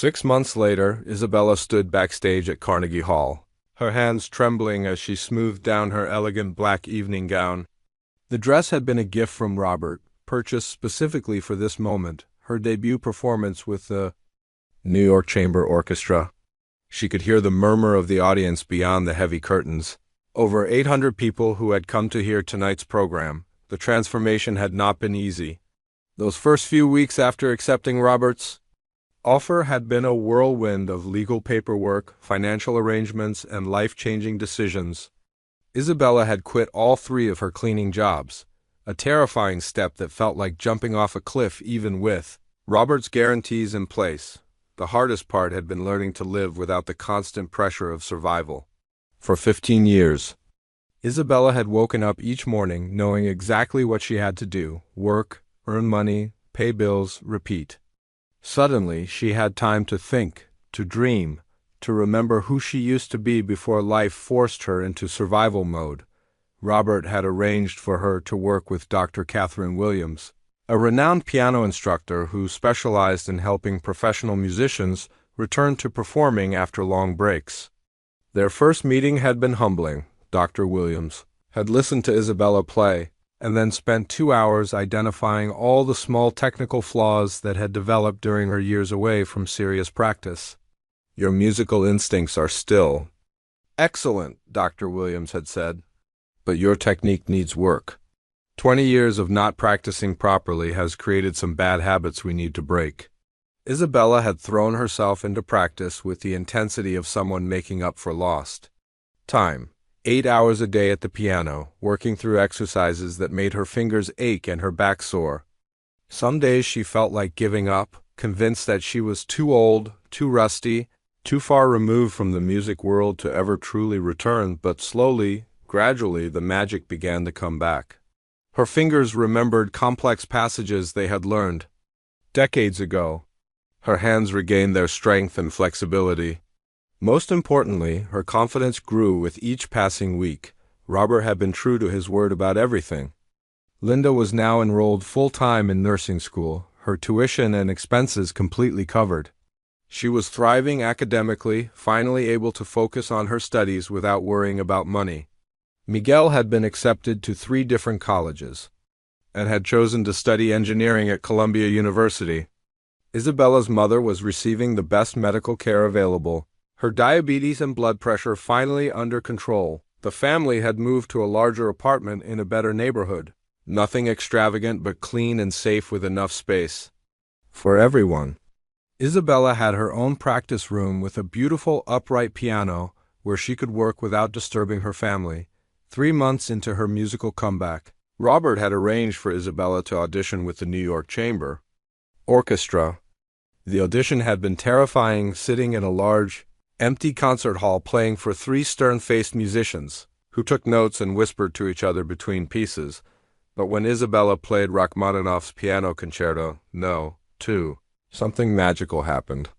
6 months later, Isabella stood backstage at Carnegie Hall, her hands trembling as she smoothed down her elegant black evening gown. The dress had been a gift from Robert, purchased specifically for this moment, her debut performance with the New York Chamber Orchestra. She could hear the murmur of the audience beyond the heavy curtains. Over 800 people who had come to hear tonight's program. The transformation had not been easy. Those first few weeks after accepting Robert's offer had been a whirlwind of legal paperwork, financial arrangements, and life-changing decisions. Isabella had quit all 3 of her cleaning jobs, a terrifying step that felt like jumping off a cliff even with Robert's guarantees in place. The hardest part had been learning to live without the constant pressure of survival. For 15 years, Isabella had woken up each morning knowing exactly what she had to do: work, earn money, pay bills, repeat. Suddenly, she had time to think, to dream, to remember who she used to be before life forced her into survival mode. Robert had arranged for her to work with Dr. Catherine Williams, a renowned piano instructor who specialized in helping professional musicians return to performing after long breaks. Their first meeting had been humbling. Dr. Williams had listened to Isabella play and then spent 2 hours identifying all the small technical flaws that had developed during her years away from serious practice. "Your musical instincts are still excellent," Dr. Williams had said, "but your technique needs work. 20 years of not practicing properly has created some bad habits we need to break." Isabella had thrown herself into practice with the intensity of someone making up for lost time. 8 hours a day at the piano, working through exercises that made her fingers ache and her back sore. Some days she felt like giving up, convinced that she was too old, too rusty, too far removed from the music world to ever truly return, but slowly, gradually, the magic began to come back. Her fingers remembered complex passages they had learned decades ago. Her hands regained their strength and flexibility. Most importantly, her confidence grew with each passing week. Robert had been true to his word about everything. Linda was now enrolled full-time in nursing school, her tuition and expenses completely covered. She was thriving academically, finally able to focus on her studies without worrying about money. Miguel had been accepted to 3 different colleges and had chosen to study engineering at Columbia University. Isabella's mother was receiving the best medical care available, her diabetes and blood pressure finally under control. The family had moved to a larger apartment in a better neighborhood. Nothing extravagant, but clean and safe with enough space for everyone. Isabella had her own practice room with a beautiful upright piano where she could work without disturbing her family. 3 months into her musical comeback, Robert had arranged for Isabella to audition with the New York Chamber Orchestra. The audition had been terrifying, sitting in a large, empty concert hall playing for 3 stern-faced musicians, who took notes and whispered to each other between pieces. But when Isabella played Rachmaninoff's Piano Concerto No. 2, something magical happened.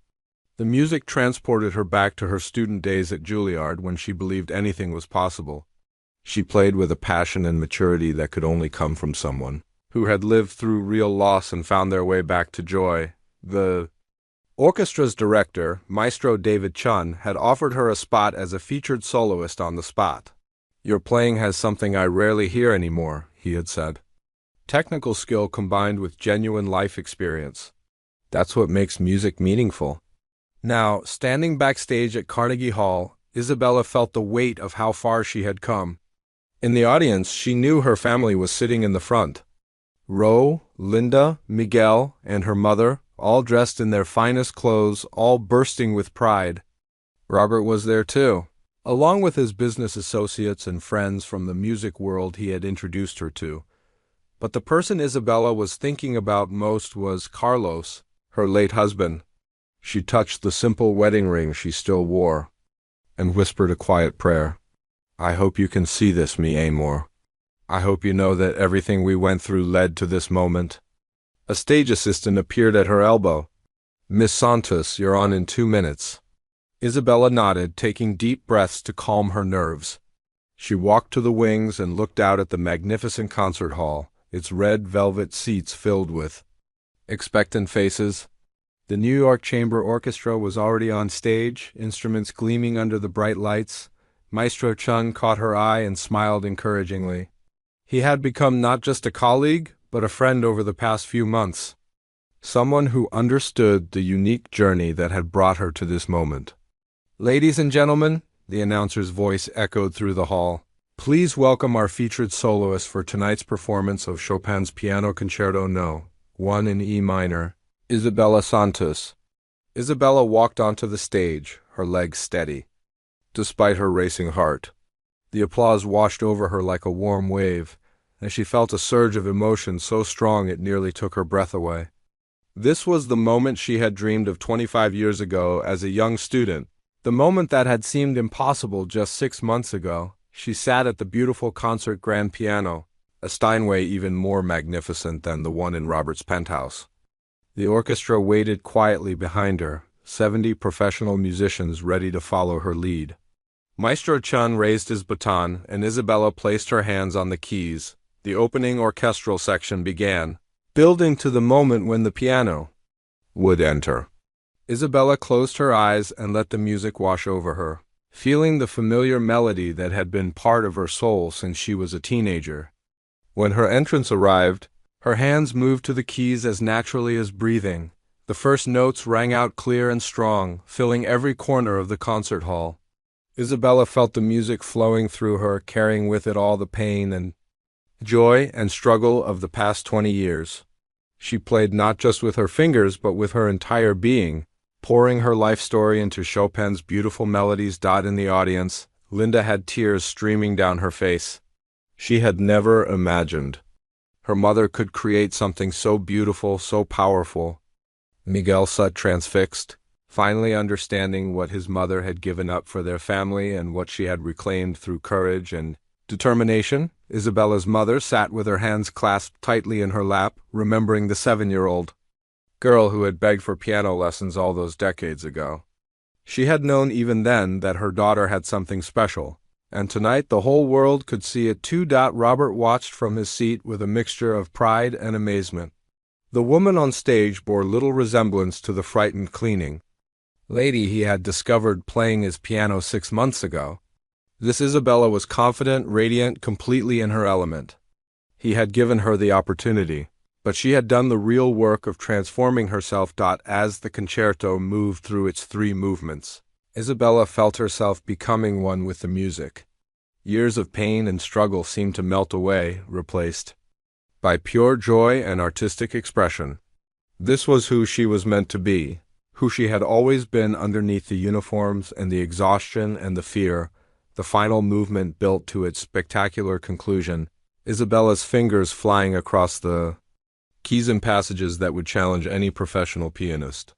The music transported her back to her student days at Juilliard when she believed anything was possible. She played with a passion and maturity that could only come from someone who had lived through real loss and found their way back to joy. The orchestra's director, Maestro David Chun, had offered her a spot as a featured soloist on the spot. "Your playing has something I rarely hear anymore," he had said. "Technical skill combined with genuine life experience. That's what makes music meaningful." Now, standing backstage at Carnegie Hall, Isabella felt the weight of how far she had come. In the audience, she knew her family was sitting in the front. Ro, Linda, Miguel, and her mother, all dressed in their finest clothes, all bursting with pride. Robert was there too, along with his business associates and friends from the music world he had introduced her to. But the person Isabella was thinking about most was Carlos, her late husband. She touched the simple wedding ring she still wore and whispered a quiet prayer. "I hope you can see this, mi amor. I hope you know that everything we went through led to this moment." A stage assistant appeared at her elbow. "Miss Santos, you're on in 2 minutes." Isabella nodded, taking deep breaths to calm her nerves. She walked to the wings and looked out at the magnificent concert hall, its red velvet seats filled with expectant faces. The New York Chamber Orchestra was already on stage, instruments gleaming under the bright lights. Maestro Chun caught her eye and smiled encouragingly. He had become not just a colleague, but a friend over the past few months. Someone who understood the unique journey that had brought her to this moment. "Ladies and gentlemen," the announcer's voice echoed through the hall, "please welcome our featured soloist for tonight's performance of Chopin's Piano Concerto No. 1 in E minor, Isabella Santos." Isabella walked onto the stage, her legs steady, despite her racing heart. The applause washed over her like a warm wave, and she felt a surge of emotion so strong it nearly took her breath away. This was the moment she had dreamed of 25 years ago as a young student, the moment that had seemed impossible just 6 months ago. She sat at the beautiful concert grand piano, a Steinway even more magnificent than the one in Robert's penthouse. The orchestra waited quietly behind her, 70 professional musicians ready to follow her lead. Maestro Chun raised his baton, and Isabella placed her hands on the keys. The opening orchestral section began, building to the moment when the piano would enter. Isabella closed her eyes and let the music wash over her, feeling the familiar melody that had been part of her soul since she was a teenager. When her entrance arrived, her hands moved to the keys as naturally as breathing. The first notes rang out clear and strong, filling every corner of the concert hall. Isabella felt the music flowing through her, carrying with it all the pain and joy and struggle of the past 20 years. She played not just with her fingers, but with her entire being, pouring her life story into Chopin's beautiful melodies. In the audience, Linda had tears streaming down her face. She had never imagined her mother could create something so beautiful, so powerful. Miguel sat transfixed, finally understanding what his mother had given up for their family and what she had reclaimed through courage and determination. Isabella's mother sat with her hands clasped tightly in her lap, remembering the 7-year-old girl who had begged for piano lessons all those decades ago. She had known even then that her daughter had something special, and tonight the whole world could see it too. Robert watched from his seat with a mixture of pride and amazement. The woman on stage bore little resemblance to the frightened cleaning lady he had discovered playing his piano 6 months ago. This Isabella was confident, radiant, completely in her element. He had given her the opportunity, but she had done the real work of transforming herself. As the concerto moved through its 3 movements, Isabella felt herself becoming one with the music. Years of pain and struggle seemed to melt away, replaced by pure joy and artistic expression. This was who she was meant to be, who she had always been underneath the uniforms and the exhaustion and the fear. The final movement built to its spectacular conclusion, Isabella's fingers flying across the keys and passages that would challenge any professional pianist.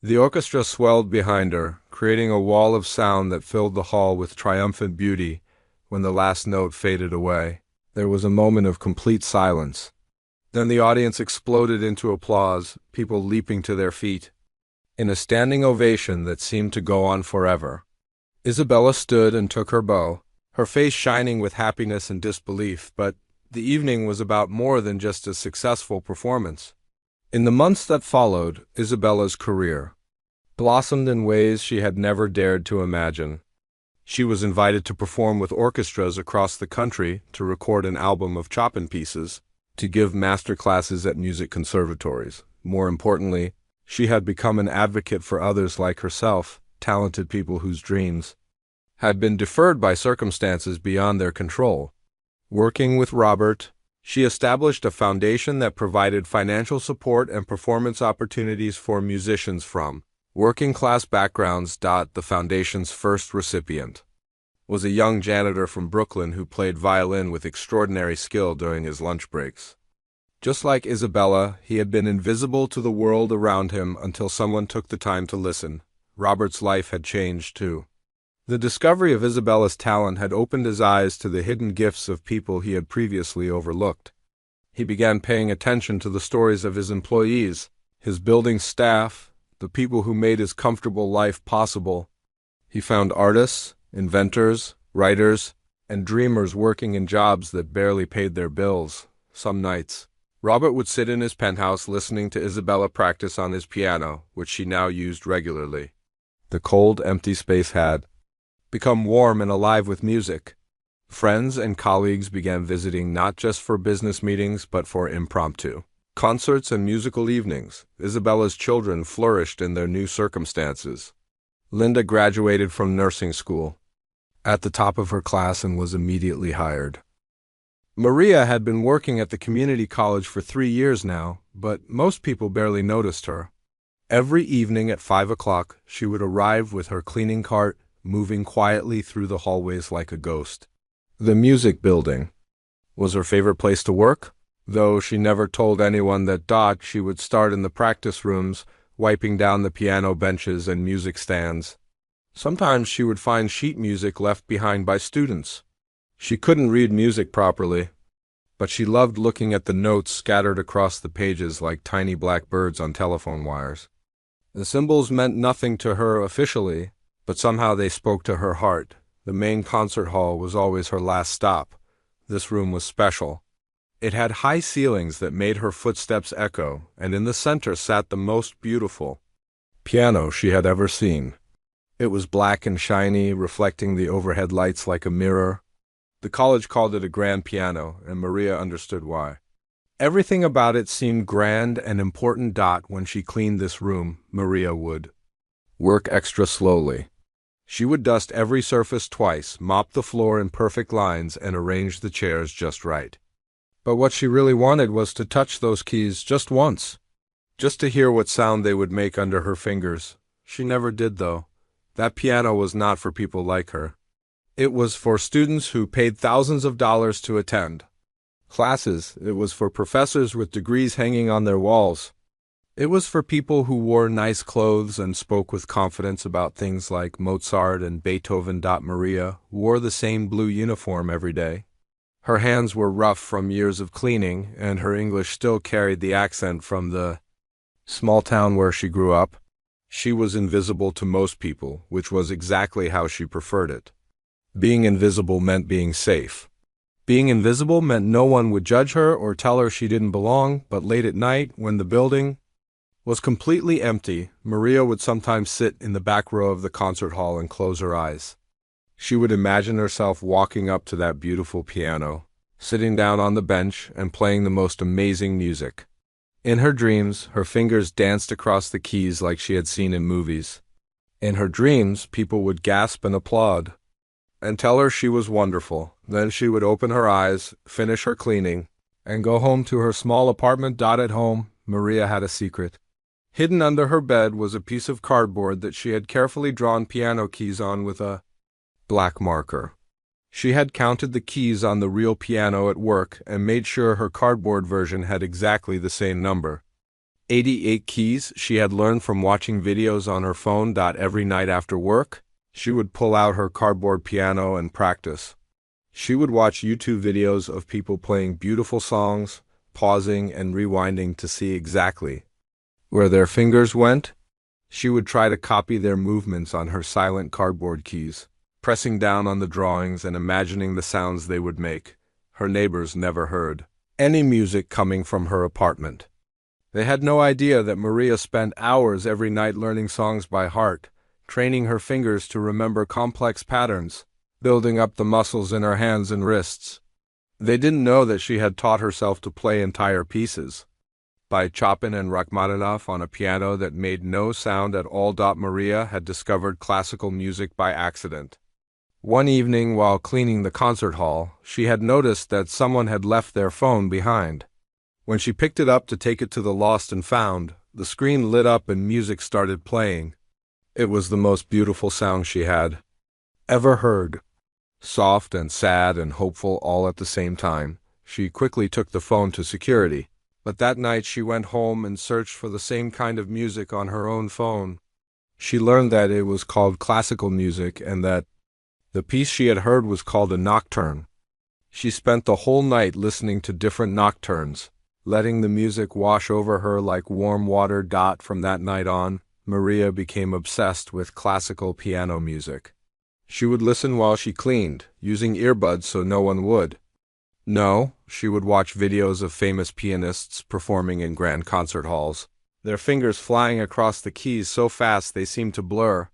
The orchestra swelled behind her, creating a wall of sound that filled the hall with triumphant beauty. When the last note faded away, there was a moment of complete silence. Then the audience exploded into applause, people leaping to their feet, in a standing ovation that seemed to go on forever. Isabella stood and took her bow, her face shining with happiness and disbelief, but the evening was about more than just a successful performance. In the months that followed, Isabella's career blossomed in ways she had never dared to imagine. She was invited to perform with orchestras across the country, to record an album of Chopin pieces, to give master classes at music conservatories. More importantly, she had become an advocate for others like herself, talented people whose dreams had been deferred by circumstances beyond their control. Working with Robert, she established a foundation that provided financial support and performance opportunities for musicians from working-class backgrounds. The foundation's first recipient was a young janitor from Brooklyn who played violin with extraordinary skill during his lunch breaks. Just like Isabella, he had been invisible to the world around him until someone took the time to listen. Robert's life had changed too. The discovery of Isabella's talent had opened his eyes to the hidden gifts of people he had previously overlooked. He began paying attention to the stories of his employees, his building staff, the people who made his comfortable life possible. He found artists, inventors, writers, and dreamers working in jobs that barely paid their bills. Some nights, Robert would sit in his penthouse listening to Isabella practice on his piano, which she now used regularly. The cold, empty space had become warm and alive with music. Friends and colleagues began visiting not just for business meetings, but for impromptu concerts and musical evenings. Isabella's children flourished in their new circumstances. Linda graduated from nursing school at the top of her class and was immediately hired. Maria had been working at the community college for 3 years now, but most people barely noticed her. Every evening at 5 o'clock, she would arrive with her cleaning cart, moving quietly through the hallways like a ghost. The music building was her favorite place to work, though she never told anyone that. She would start in the practice rooms, wiping down the piano benches and music stands. Sometimes she would find sheet music left behind by students. She couldn't read music properly, but she loved looking at the notes scattered across the pages like tiny black birds on telephone wires. The symbols meant nothing to her officially, but somehow they spoke to her heart. The main concert hall was always her last stop. This room was special. It had high ceilings that made her footsteps echo, and in the center sat the most beautiful piano she had ever seen. It was black and shiny, reflecting the overhead lights like a mirror. The college called it a grand piano, and Maria understood why. Everything about it seemed grand and important. When she cleaned this room, Maria would work extra slowly. She would dust every surface twice, mop the floor in perfect lines, and arrange the chairs just right. But what she really wanted was to touch those keys just once, just to hear what sound they would make under her fingers. She never did, though. That piano was not for people like her. It was for students who paid thousands of dollars to attend classes. It was for professors with degrees hanging on their walls. It was for people who wore nice clothes and spoke with confidence about things like Mozart and Beethoven. Maria wore the same blue uniform every day. Her hands were rough from years of cleaning, and her English still carried the accent from the small town where she grew up. She was invisible to most people, which was exactly how she preferred it. Being invisible meant being safe. Being invisible meant no one would judge her or tell her she didn't belong, but late at night, when the building was completely empty, Maria would sometimes sit in the back row of the concert hall and close her eyes. She would imagine herself walking up to that beautiful piano, sitting down on the bench and playing the most amazing music. In her dreams, her fingers danced across the keys like she had seen in movies. In her dreams, people would gasp and applaud and tell her she was wonderful. Then she would open her eyes, finish her cleaning, and go home to her small apartment. At home, Maria had a secret. Hidden under her bed was a piece of cardboard that she had carefully drawn piano keys on with a black marker. She had counted the keys on the real piano at work and made sure her cardboard version had exactly the same number. 88 keys she had learned from watching videos on her phone. Every night after work, she would pull out her cardboard piano and practice. She would watch YouTube videos of people playing beautiful songs, pausing and rewinding to see exactly where their fingers went. She would try to copy their movements on her silent cardboard keys, pressing down on the drawings and imagining the sounds they would make. Her neighbors never heard any music coming from her apartment. They had no idea that Maria spent hours every night learning songs by heart, training her fingers to remember complex patterns, building up the muscles in her hands and wrists. They didn't know that she had taught herself to play entire pieces by Chopin and Rachmaninoff on a piano that made no sound at all. Maria had discovered classical music by accident. One evening while cleaning the concert hall, she had noticed that someone had left their phone behind. When she picked it up to take it to the lost and found, the screen lit up and music started playing. It was the most beautiful sound she had ever heard. Soft and sad and hopeful all at the same time. She quickly took the phone to security. But that night she went home and searched for the same kind of music on her own phone. She learned that it was called classical music and that the piece she had heard was called a nocturne. She spent the whole night listening to different nocturnes, letting the music wash over her like warm water. From that night on, Maria became obsessed with classical piano music. She would listen while she cleaned, using earbuds so no one would No, she would watch videos of famous pianists performing in grand concert halls, their fingers flying across the keys so fast they seemed to blur.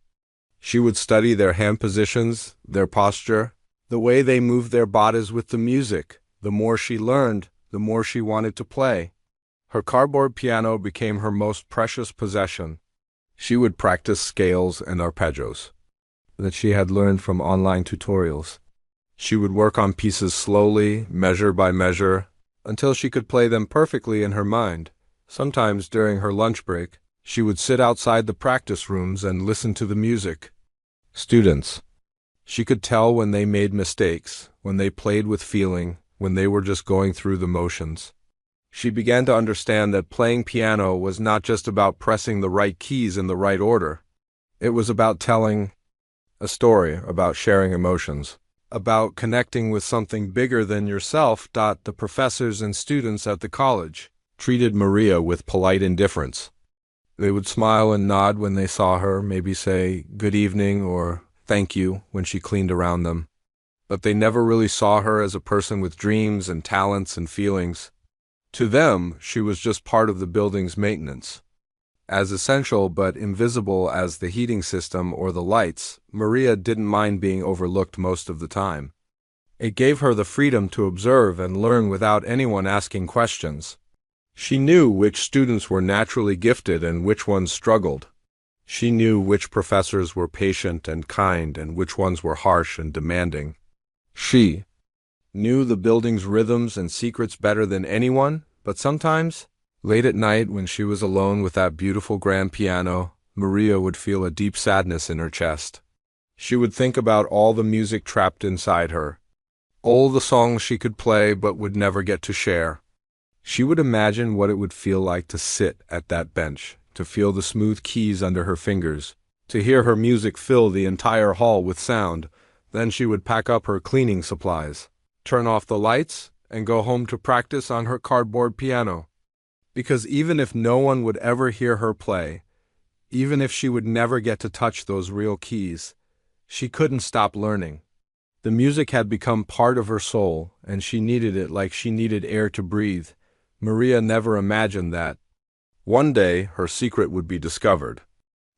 She would study their hand positions, their posture, the way they moved their bodies with the music. The more she learned, the more she wanted to play. Her cardboard piano became her most precious possession. She would practice scales and arpeggios that she had learned from online tutorials. She would work on pieces slowly, measure by measure, until she could play them perfectly in her mind. Sometimes during her lunch break, she would sit outside the practice rooms and listen to the music. Students. She could tell when they made mistakes, when they played with feeling, when they were just going through the motions. She began to understand that playing piano was not just about pressing the right keys in the right order. It was about telling a story, about sharing emotions, about connecting with something bigger than yourself. The professors and students at the college treated Maria with polite indifference. They would smile and nod when they saw her, maybe say good evening or thank you when she cleaned around them. But they never really saw her as a person with dreams and talents and feelings. To them, she was just part of the building's maintenance. As essential but invisible as the heating system or the lights, Maria didn't mind being overlooked most of the time. It gave her the freedom to observe and learn without anyone asking questions. She knew which students were naturally gifted and which ones struggled. She knew which professors were patient and kind and which ones were harsh and demanding. She knew the building's rhythms and secrets better than anyone, but sometimes, late at night when she was alone with that beautiful grand piano, Maria would feel a deep sadness in her chest. She would think about all the music trapped inside her, all the songs she could play but would never get to share. She would imagine what it would feel like to sit at that bench, to feel the smooth keys under her fingers, to hear her music fill the entire hall with sound. Then she would pack up her cleaning supplies, turn off the lights, and go home to practice on her cardboard piano. Because even if no one would ever hear her play, even if she would never get to touch those real keys, she couldn't stop learning. The music had become part of her soul, and she needed it like she needed air to breathe. Maria never imagined that one day her secret would be discovered.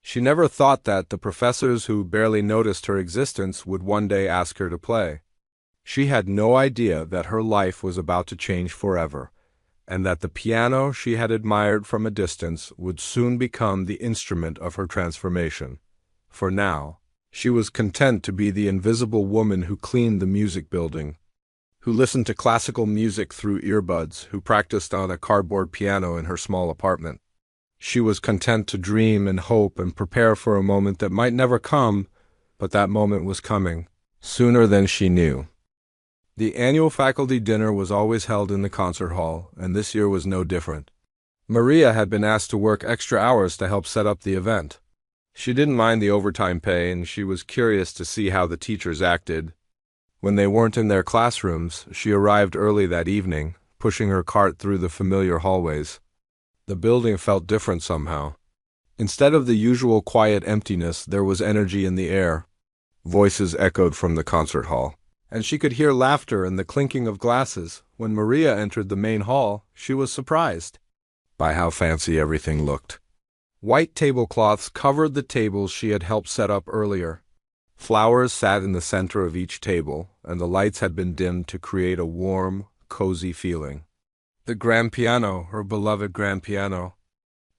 She never thought that the professors who barely noticed her existence would one day ask her to play. She had no idea that her life was about to change forever, and that the piano she had admired from a distance would soon become the instrument of her transformation. For now, she was content to be the invisible woman who cleaned the music building, who listened to classical music through earbuds, who practiced on a cardboard piano in her small apartment. She was content to dream and hope and prepare for a moment that might never come, but that moment was coming, sooner than she knew. The annual faculty dinner was always held in the concert hall, and this year was no different. Maria had been asked to work extra hours to help set up the event. She didn't mind the overtime pay, and she was curious to see how the teachers acted. When they weren't in their classrooms, she arrived early that evening, pushing her cart through the familiar hallways. The building felt different somehow. Instead of the usual quiet emptiness, there was energy in the air. Voices echoed from the concert hall, and she could hear laughter and the clinking of glasses. When Maria entered the main hall, she was surprised by how fancy everything looked. White tablecloths covered the tables she had helped set up earlier. Flowers sat in the center of each table, and the lights had been dimmed to create a warm, cozy feeling. The grand piano, her beloved grand piano,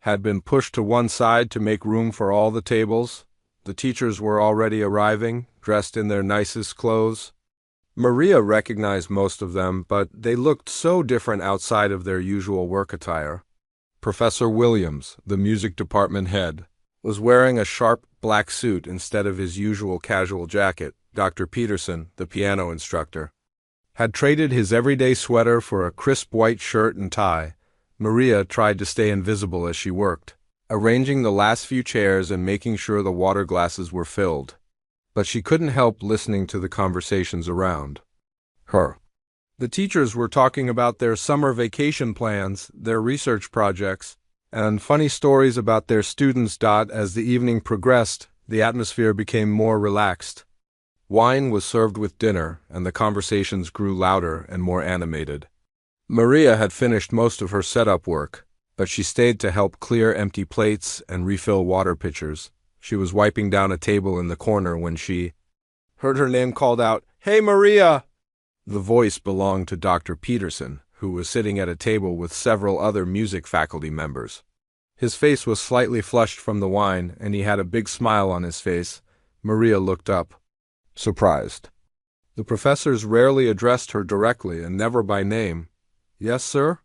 had been pushed to one side to make room for all the tables. The teachers were already arriving, dressed in their nicest clothes. Maria recognized most of them, but they looked so different outside of their usual work attire. Professor Williams, the music department head, was wearing a sharp black suit instead of his usual casual jacket. Dr. Peterson, the piano instructor, had traded his everyday sweater for a crisp white shirt and tie. Maria tried to stay invisible as she worked, arranging the last few chairs and making sure the water glasses were filled. But she couldn't help listening to the conversations around her. The teachers were talking about their summer vacation plans, their research projects, and funny stories about their students. As the evening progressed, the atmosphere became more relaxed. Wine was served with dinner, and the conversations grew louder and more animated. Maria had finished most of her setup work, but she stayed to help clear empty plates and refill water pitchers. She was wiping down a table in the corner when she heard her name called out, "Hey, Maria!" The voice belonged to Dr. Peterson, who was sitting at a table with several other music faculty members. His face was slightly flushed from the wine, and he had a big smile on his face. Maria looked up, surprised. The professors rarely addressed her directly and never by name. "Yes, sir?"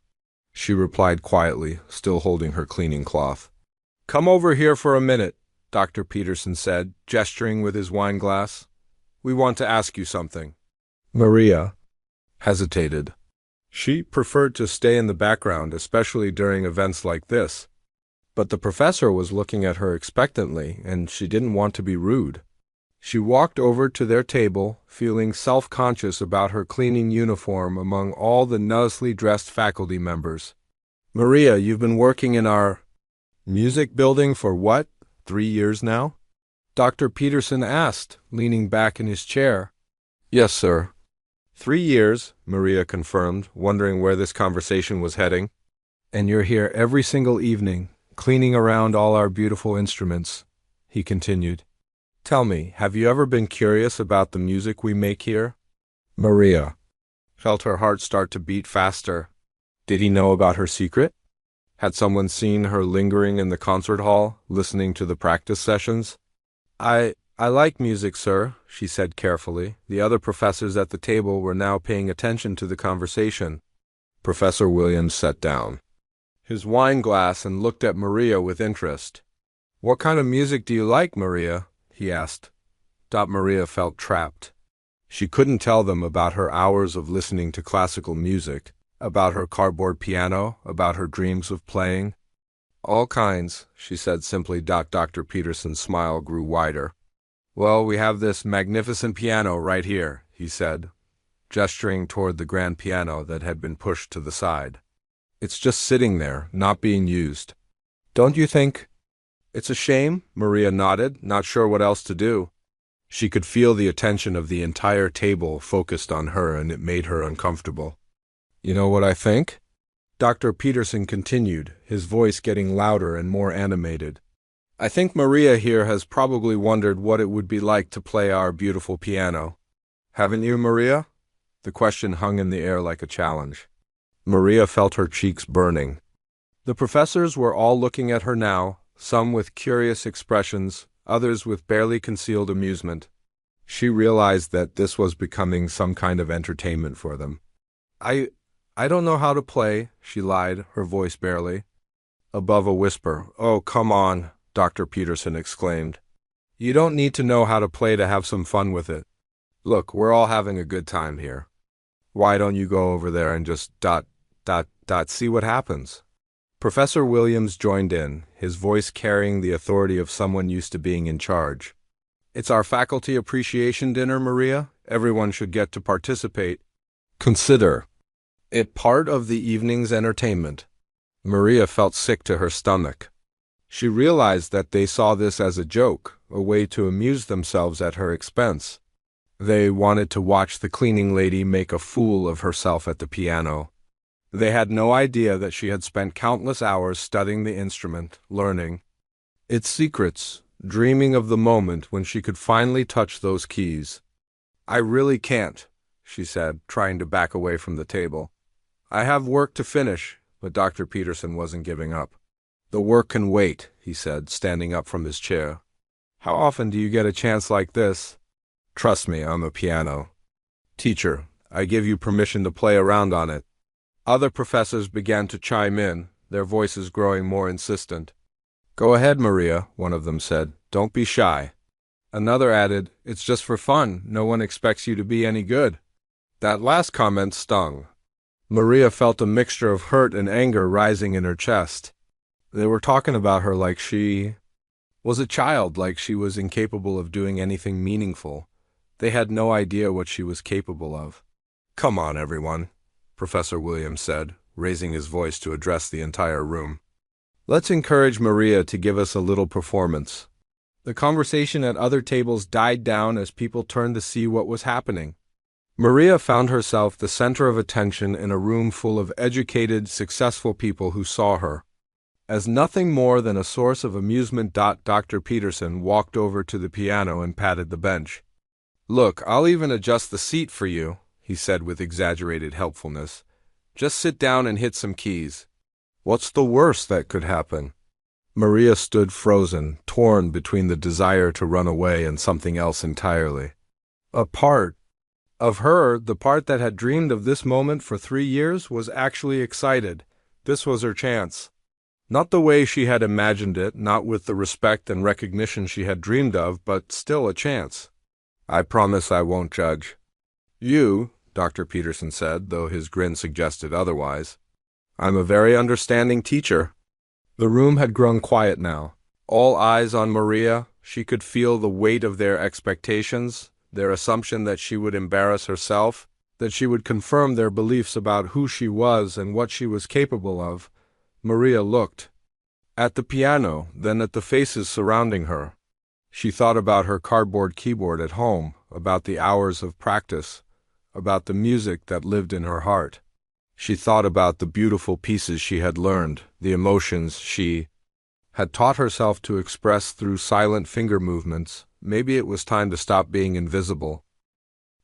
she replied quietly, still holding her cleaning cloth. "Come over here for a minute," Dr. Peterson said, gesturing with his wine glass. "We want to ask you something." Maria hesitated. She preferred to stay in the background, especially during events like this. But the professor was looking at her expectantly, and she didn't want to be rude. She walked over to their table, feeling self-conscious about her cleaning uniform among all the nicely dressed faculty members. "Maria, you've been working in our music building for what, 3 years now?" Dr. Peterson asked, leaning back in his chair. "Yes, sir." 3 years, Maria confirmed, wondering where this conversation was heading. "And you're here every single evening, cleaning around all our beautiful instruments," he continued. "Tell me, have you ever been curious about the music we make here?" Maria felt her heart start to beat faster. Did he know about her secret? Had someone seen her lingering in the concert hall, listening to the practice sessions? I like music, sir," she said carefully. The other professors at the table were now paying attention to the conversation. Professor Williams sat down his wine glass and looked at Maria with interest. "What kind of music do you like, Maria?" he asked. Maria felt trapped. She couldn't tell them about her hours of listening to classical music, about her cardboard piano, about her dreams of playing. "All kinds," she said simply. Dr. Peterson's smile grew wider. "Well, we have this magnificent piano right here," he said, gesturing toward the grand piano that had been pushed to the side. "It's just sitting there, not being used. Don't you think it's a shame?" Maria nodded, not sure what else to do. She could feel the attention of the entire table focused on her, and it made her uncomfortable. "You know what I think?" Dr. Peterson continued, his voice getting louder and more animated. "I think Maria here has probably wondered what it would be like to play our beautiful piano. Haven't you, Maria?" The question hung in the air like a challenge. Maria felt her cheeks burning. The professors were all looking at her now, some with curious expressions, others with barely concealed amusement. She realized that this was becoming some kind of entertainment for them. I don't know how to play," she lied, her voice barely above a whisper. "Oh, come on," Dr. Peterson exclaimed. "You don't need to know how to play to have some fun with it. Look, we're all having a good time here. Why don't you go over there and just see what happens?" Professor Williams joined in, his voice carrying the authority of someone used to being in charge. "It's our faculty appreciation dinner, Maria. Everyone should get to participate. Consider it part of the evening's entertainment." Maria felt sick to her stomach. She realized that they saw this as a joke, a way to amuse themselves at her expense. They wanted to watch the cleaning lady make a fool of herself at the piano. They had no idea that she had spent countless hours studying the instrument, learning its secrets, dreaming of the moment when she could finally touch those keys. "I really can't," she said, trying to back away from the table. "I have work to finish," but Dr. Peterson wasn't giving up. "The work can wait," he said, standing up from his chair. "How often do you get a chance like this?" "Trust me, on the piano. Teacher, I give you permission to play around on it." Other professors began to chime in, their voices growing more insistent. "Go ahead, Maria," one of them said. "Don't be shy." Another added, "It's just for fun. No one expects you to be any good." That last comment stung. Maria felt a mixture of hurt and anger rising in her chest. They were talking about her like she was a child, like she was incapable of doing anything meaningful. They had no idea what she was capable of. "Come on, everyone," Professor Williams said, raising his voice to address the entire room. "Let's encourage Maria to give us a little performance." The conversation at other tables died down as people turned to see what was happening. Maria found herself the center of attention in a room full of educated, successful people who saw her as nothing more than a source of amusement. Dr. Peterson walked over to the piano and patted the bench. "Look, I'll even adjust the seat for you," he said with exaggerated helpfulness. "Just sit down and hit some keys." "What's the worst that could happen?" Maria stood frozen, torn between the desire to run away and something else entirely. A part of her, the part that had dreamed of this moment for 3 years, was actually excited. This was her chance. Not the way she had imagined it, not with the respect and recognition she had dreamed of, but still a chance. "I promise I won't judge you," Dr. Peterson said, though his grin suggested otherwise. "I'm a very understanding teacher." The room had grown quiet now. All eyes on Maria. She could feel the weight of their expectations, their assumption that she would embarrass herself, that she would confirm their beliefs about who she was and what she was capable of. Maria looked at the piano, then at the faces surrounding her. She thought about her cardboard keyboard at home, about the hours of practice, about the music that lived in her heart. She thought about the beautiful pieces she had learned, the emotions she had taught herself to express through silent finger movements. Maybe it was time to stop being invisible.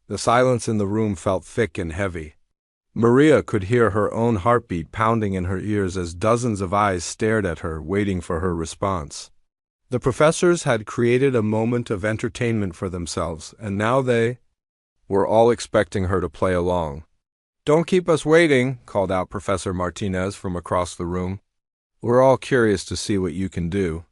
The silence in the room felt thick and heavy. Maria could hear her own heartbeat pounding in her ears as dozens of eyes stared at her, waiting for her response. The professors had created a moment of entertainment for themselves, and now they were all expecting her to play along. "Don't keep us waiting," called out Professor Martinez from across the room. "We're all curious to see what you can do."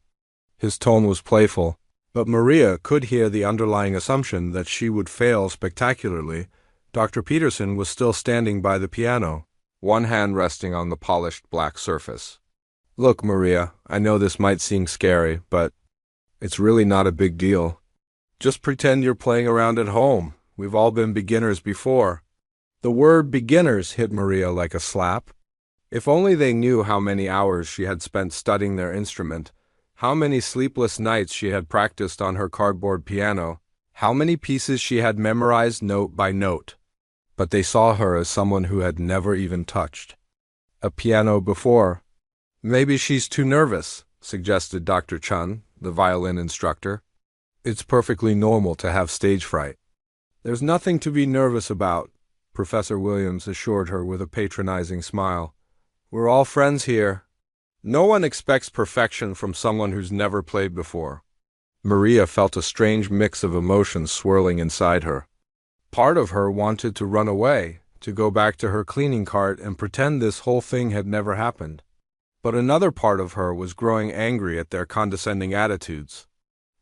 His tone was playful, but Maria could hear the underlying assumption that she would fail spectacularly. Dr. Peterson was still standing by the piano, one hand resting on the polished black surface. "Look, Maria, I know this might seem scary, but it's really not a big deal. Just pretend you're playing around at home. We've all been beginners before." The word beginners hit Maria like a slap. If only they knew how many hours she had spent studying their instrument, how many sleepless nights she had practiced on her cardboard piano, how many pieces she had memorized note by note. But they saw her as someone who had never even touched a piano before. "Maybe she's too nervous," suggested Dr. Chun, the violin instructor. "It's perfectly normal to have stage fright." "There's nothing to be nervous about," Professor Williams assured her with a patronizing smile. "We're all friends here. No one expects perfection from someone who's never played before." Maria felt a strange mix of emotions swirling inside her. Part of her wanted to run away, to go back to her cleaning cart and pretend this whole thing had never happened. But another part of her was growing angry at their condescending attitudes.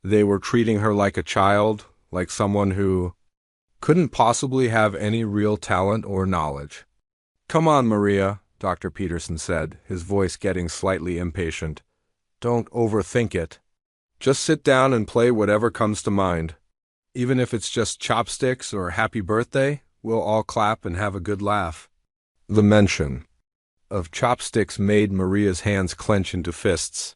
They were treating her like a child, like someone who couldn't possibly have any real talent or knowledge. "Come on, Maria," Dr. Peterson said, his voice getting slightly impatient. "Don't overthink it. Just sit down and play whatever comes to mind. Even if it's just chopsticks or happy birthday, we'll all clap and have a good laugh." The mention of chopsticks made Maria's hands clench into fists.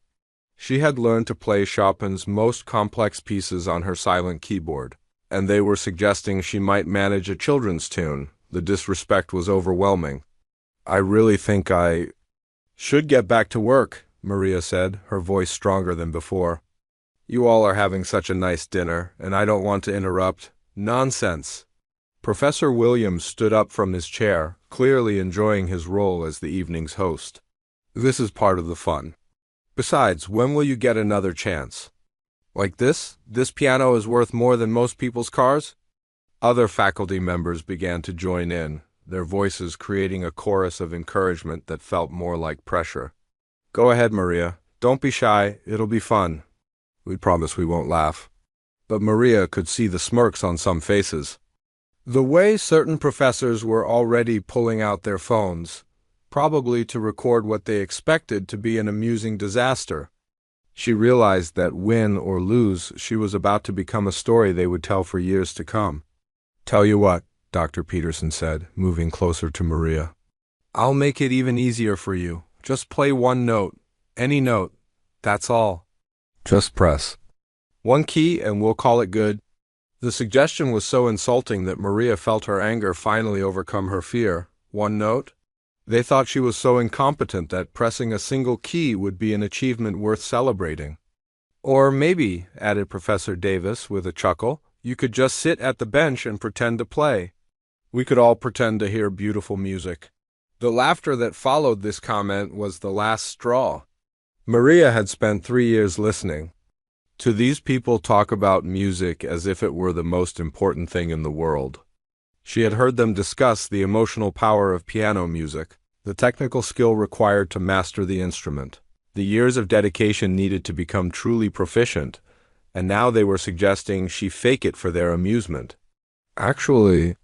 She had learned to play Chopin's most complex pieces on her silent keyboard, and they were suggesting she might manage a children's tune. The disrespect was overwhelming. "I really think I should get back to work," Maria said, her voice stronger than before. "You all are having such a nice dinner, and I don't want to interrupt." "Nonsense." Professor Williams stood up from his chair, clearly enjoying his role as the evening's host. "This is part of the fun. Besides, when will you get another chance? Like this? This piano is worth more than most people's cars?" Other faculty members began to join in, their voices creating a chorus of encouragement that felt more like pressure. "Go ahead, Maria. Don't be shy. It'll be fun." "We promise we won't laugh." But Maria could see the smirks on some faces. The way certain professors were already pulling out their phones, probably to record what they expected to be an amusing disaster. She realized that win or lose, she was about to become a story they would tell for years to come. "Tell you what," Dr. Peterson said, moving closer to Maria. "I'll make it even easier for you. Just play one note. Any note. That's all. Just press One key and we'll call it good." The suggestion was so insulting that Maria felt her anger finally overcome her fear. One note? They thought she was so incompetent that pressing a single key would be an achievement worth celebrating. "Or maybe," added Professor Davis with a chuckle, "you could just sit at the bench and pretend to play. We could all pretend to hear beautiful music." The laughter that followed this comment was the last straw. Maria had spent 3 years listening to these people talk about music as if it were the most important thing in the world. She had heard them discuss the emotional power of piano music, the technical skill required to master the instrument, the years of dedication needed to become truly proficient, and now they were suggesting she fake it for their amusement. "Actually,"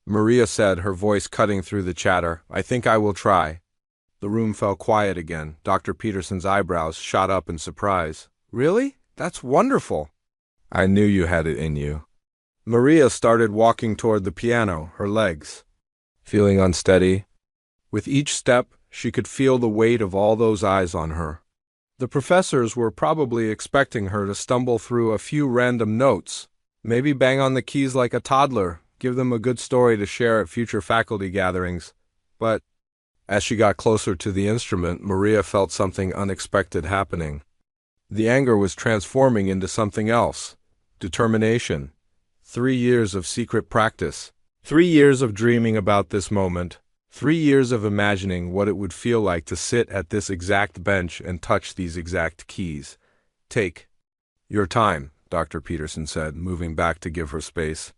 Maria said, her voice cutting through the chatter, "I think I will try." The room fell quiet again. Dr. Peterson's eyebrows shot up in surprise. "Really? That's wonderful." "I knew you had it in you." Maria started walking toward the piano, her legs feeling unsteady. With each step, she could feel the weight of all those eyes on her. The professors were probably expecting her to stumble through a few random notes, maybe bang on the keys like a toddler, give them a good story to share at future faculty gatherings. But as she got closer to the instrument, Maria felt something unexpected happening. The anger was transforming into something else: determination. 3 years of secret practice. 3 years of dreaming about this moment. 3 years of imagining what it would feel like to sit at this exact bench and touch these exact keys. "Take your time," Dr. Peterson said, moving back to give her space.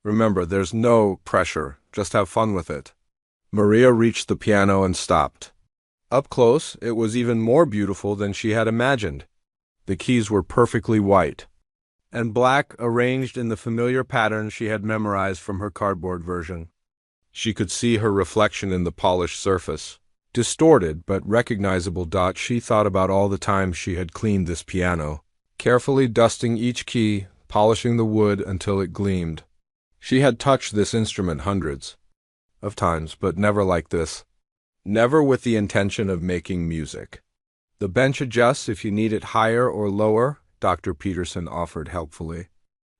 "Remember, there's no pressure. Just have fun with it." Maria reached the piano and stopped. Up close, it was even more beautiful than she had imagined. The keys were perfectly white and black, arranged in the familiar pattern she had memorized from her cardboard version. She could see her reflection in the polished surface. Distorted but recognizable. She thought about all the times she had cleaned this piano, carefully dusting each key, polishing the wood until it gleamed. She had touched this instrument hundreds of times, but never like this. Never with the intention of making music. "The bench adjusts if you need it higher or lower," Dr. Peterson offered helpfully.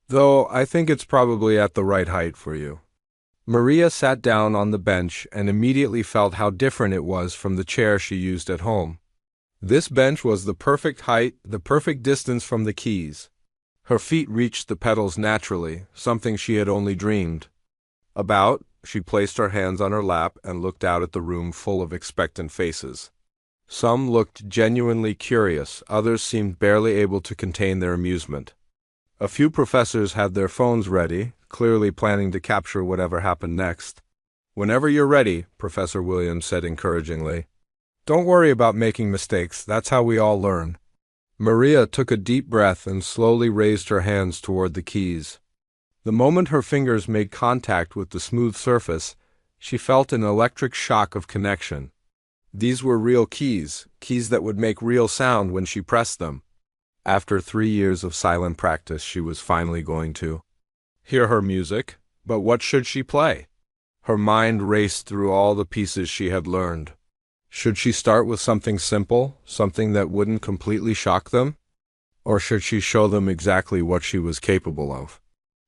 "Though I think it's probably at the right height for you." Maria sat down on the bench and immediately felt how different it was from the chair she used at home. This bench was the perfect height, the perfect distance from the keys. Her feet reached the pedals naturally, something she had only dreamed about. She placed her hands on her lap and looked out at the room full of expectant faces. Some looked genuinely curious, others seemed barely able to contain their amusement. A few professors had their phones ready, clearly planning to capture whatever happened next. "Whenever you're ready," Professor Williams said encouragingly. "Don't worry about making mistakes, that's how we all learn." Maria took a deep breath and slowly raised her hands toward the keys. The moment her fingers made contact with the smooth surface, she felt an electric shock of connection. These were real keys, keys that would make real sound when she pressed them. After 3 years of silent practice, she was finally going to hear her music, but what should she play? Her mind raced through all the pieces she had learned. Should she start with something simple, something that wouldn't completely shock them? Or should she show them exactly what she was capable of?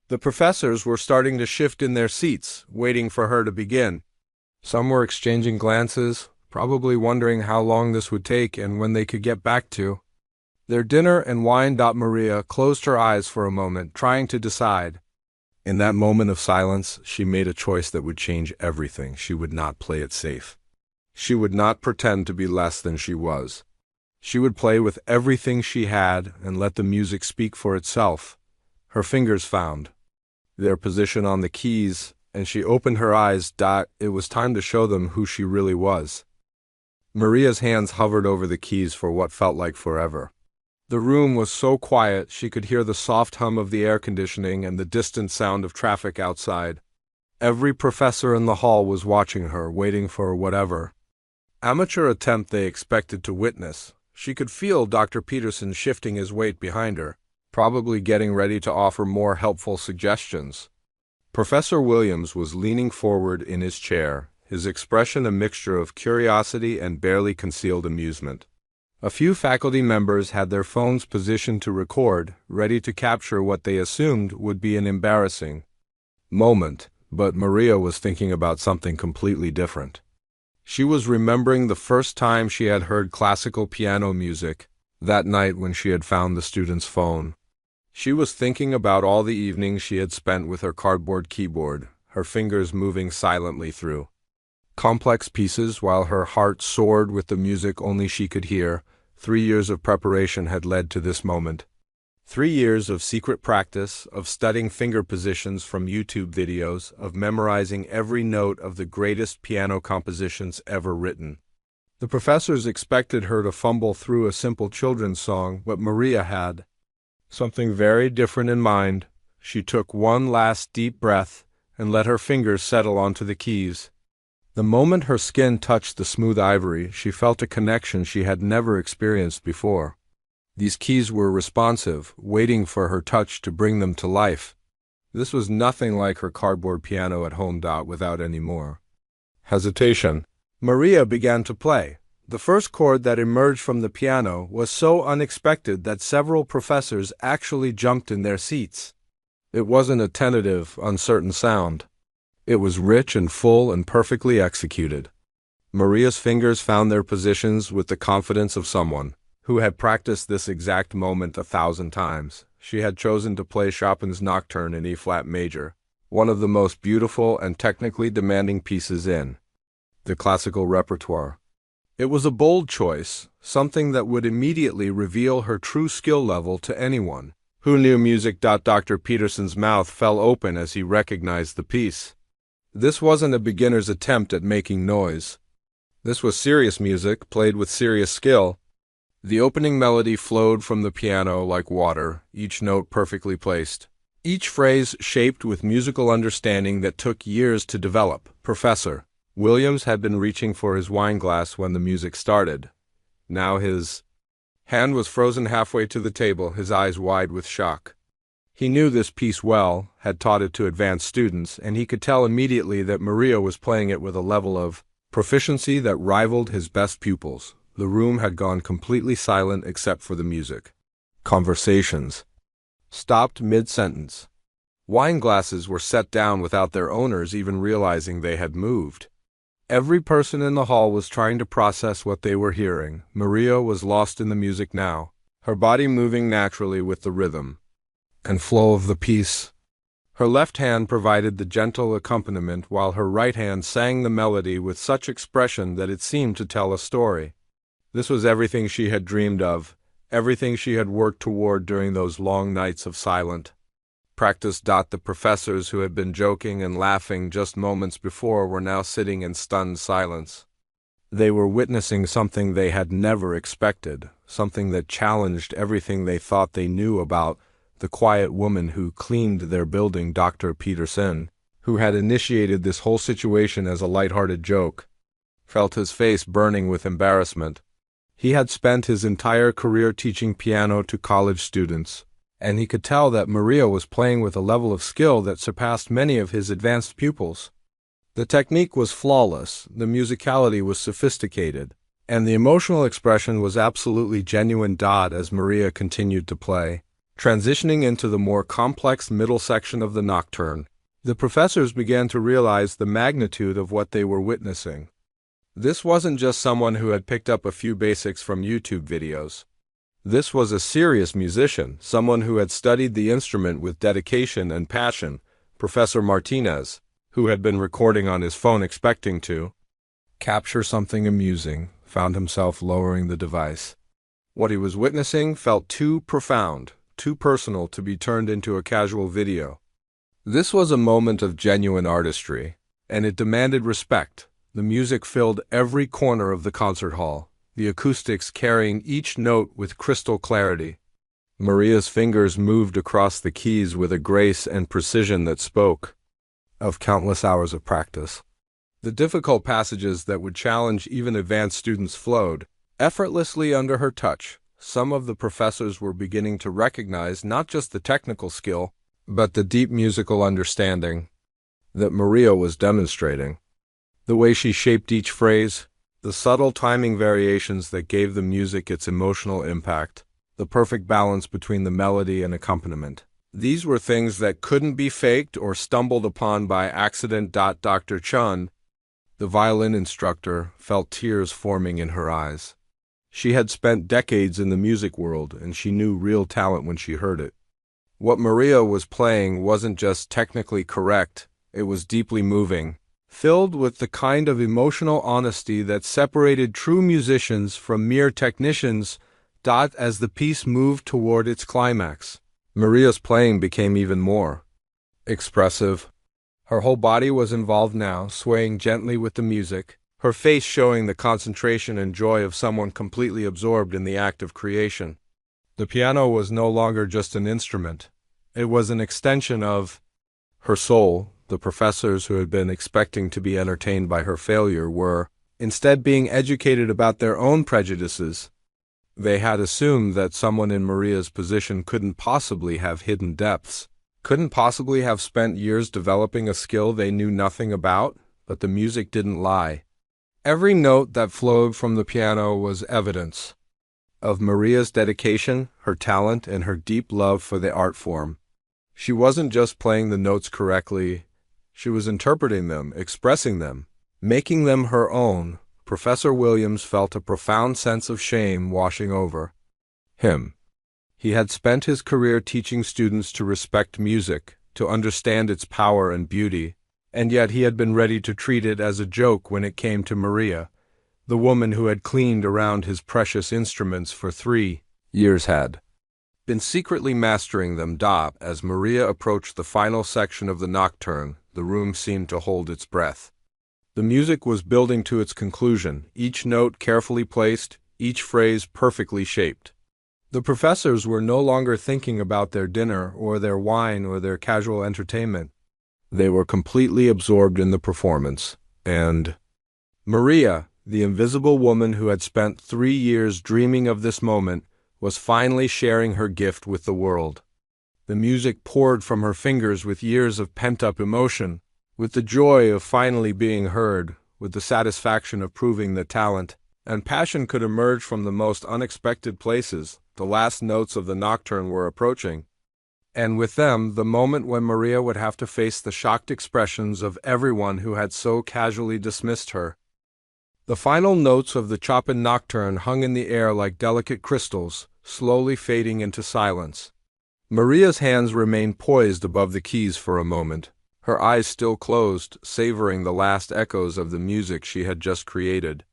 The professors were starting to shift in their seats, waiting for her to begin. Some were exchanging glances, probably wondering how long this would take and when they could get back to their dinner and wine. Maria closed her eyes for a moment, trying to decide. In that moment of silence, she made a choice that would change everything. She would not play it safe. She would not pretend to be less than she was. She would play with everything she had and let the music speak for itself. Her fingers found their position on the keys, and she opened her eyes. It was time to show them who she really was. Maria's hands hovered over the keys for what felt like forever. The room was so quiet she could hear the soft hum of the air conditioning and the distant sound of traffic outside. Every professor in the hall was watching her, waiting for whatever amateur attempt they expected to witness. She could feel Dr. Peterson shifting his weight behind her, probably getting ready to offer more helpful suggestions. Professor Williams was leaning forward in his chair, his expression a mixture of curiosity and barely concealed amusement. A few faculty members had their phones positioned to record, ready to capture what they assumed would be an embarrassing moment, but Maria was thinking about something completely different. She was remembering the first time she had heard classical piano music, that night when she had found the student's phone. She was thinking about all the evenings she had spent with her cardboard keyboard, her fingers moving silently through complex pieces while her heart soared with the music only she could hear. 3 years of preparation had led to this moment. 3 years of secret practice, of studying finger positions from YouTube videos, of memorizing every note of the greatest piano compositions ever written. The professors expected her to fumble through a simple children's song, but Maria had something very different in mind. She took one last deep breath and let her fingers settle onto the keys. The moment her skin touched the smooth ivory, she felt a connection she had never experienced before. These keys were responsive, waiting for her touch to bring them to life. This was nothing like her cardboard piano at home. Without any more hesitation, Maria began to play. The first chord that emerged from the piano was so unexpected that several professors actually jumped in their seats. It wasn't a tentative, uncertain sound. It was rich and full and perfectly executed. Maria's fingers found their positions with the confidence of someone who had practiced this exact moment 1,000 times. She had chosen to play Chopin's Nocturne in E-flat major, one of the most beautiful and technically demanding pieces in the classical repertoire. It was a bold choice, something that would immediately reveal her true skill level to anyone who knew music. Dr. Peterson's mouth fell open as he recognized the piece. This wasn't a beginner's attempt at making noise. This was serious music, played with serious skill. The opening melody flowed from the piano like water, each note perfectly placed, each phrase shaped with musical understanding that took years to develop. Professor Williams had been reaching for his wine glass when the music started. Now his hand was frozen halfway to the table, his eyes wide with shock. He knew this piece well, had taught it to advanced students, and he could tell immediately that Maria was playing it with a level of proficiency that rivaled his best pupils. The room had gone completely silent except for the music. Conversations stopped mid-sentence. Wine glasses were set down without their owners even realizing they had moved. Every person in the hall was trying to process what they were hearing. Maria was lost in the music now, her body moving naturally with the rhythm and flow of the piece. Her left hand provided the gentle accompaniment while her right hand sang the melody with such expression that it seemed to tell a story. This was everything she had dreamed of, everything she had worked toward during those long nights of silent practice. The professors who had been joking and laughing just moments before were now sitting in stunned silence. They were witnessing something they had never expected, something that challenged everything they thought they knew about the quiet woman who cleaned their building. Dr. Peterson, who had initiated this whole situation as a light-hearted joke, felt his face burning with embarrassment. He had spent his entire career teaching piano to college students, and he could tell that Maria was playing with a level of skill that surpassed many of his advanced pupils. The technique was flawless, the musicality was sophisticated, and the emotional expression was absolutely genuine. As Maria continued to play, transitioning into the more complex middle section of the Nocturne, the professors began to realize the magnitude of what they were witnessing. This wasn't just someone who had picked up a few basics from YouTube videos. This was a serious musician, someone who had studied the instrument with dedication and passion. Professor Martinez, who had been recording on his phone expecting to capture something amusing, found himself lowering the device. What he was witnessing felt too profound, too personal to be turned into a casual video. This was a moment of genuine artistry, and it demanded respect. The music filled every corner of the concert hall, the acoustics carrying each note with crystal clarity. Maria's fingers moved across the keys with a grace and precision that spoke of countless hours of practice. The difficult passages that would challenge even advanced students flowed effortlessly under her touch. Some of the professors were beginning to recognize not just the technical skill, but the deep musical understanding that Maria was demonstrating. The way she shaped each phrase, the subtle timing variations that gave the music its emotional impact, the perfect balance between the melody and accompaniment. These were things that couldn't be faked or stumbled upon by accident. Dr. Chun, the violin instructor, felt tears forming in her eyes. She had spent decades in the music world, and she knew real talent when she heard it. What Maria was playing wasn't just technically correct, it was deeply moving, filled with the kind of emotional honesty that separated true musicians from mere technicians. As the piece moved toward its climax, Maria's playing became even more expressive. Her whole body was involved now, swaying gently with the music, her face showing the concentration and joy of someone completely absorbed in the act of creation. The piano was no longer just an instrument. It was an extension of her soul. The professors who had been expecting to be entertained by her failure were, instead, being educated about their own prejudices. They had assumed that someone in Maria's position couldn't possibly have hidden depths, couldn't possibly have spent years developing a skill they knew nothing about, but the music didn't lie. Every note that flowed from the piano was evidence of Maria's dedication, her talent, and her deep love for the art form. She wasn't just playing the notes correctly, she was interpreting them, expressing them, making them her own. Professor Williams felt a profound sense of shame washing over him. He had spent his career teaching students to respect music, to understand its power and beauty, and yet he had been ready to treat it as a joke when it came to Maria, the woman who had cleaned around his precious instruments for 3 years had been secretly mastering them. As Maria approached the final section of the nocturne, the room seemed to hold its breath. The music was building to its conclusion, each note carefully placed, each phrase perfectly shaped. The professors were no longer thinking about their dinner or their wine or their casual entertainment. They were completely absorbed in the performance, and Maria, the invisible woman who had spent 3 years dreaming of this moment, was finally sharing her gift with the world. The music poured from her fingers with years of pent-up emotion, with the joy of finally being heard, with the satisfaction of proving that talent and passion could emerge from the most unexpected places. The last notes of the nocturne were approaching, and with them the moment when Maria would have to face the shocked expressions of everyone who had so casually dismissed her. The final notes of the Chopin nocturne hung in the air like delicate crystals, slowly fading into silence. Maria's hands remained poised above the keys for a moment, her eyes still closed, savoring the last echoes of the music she had just created.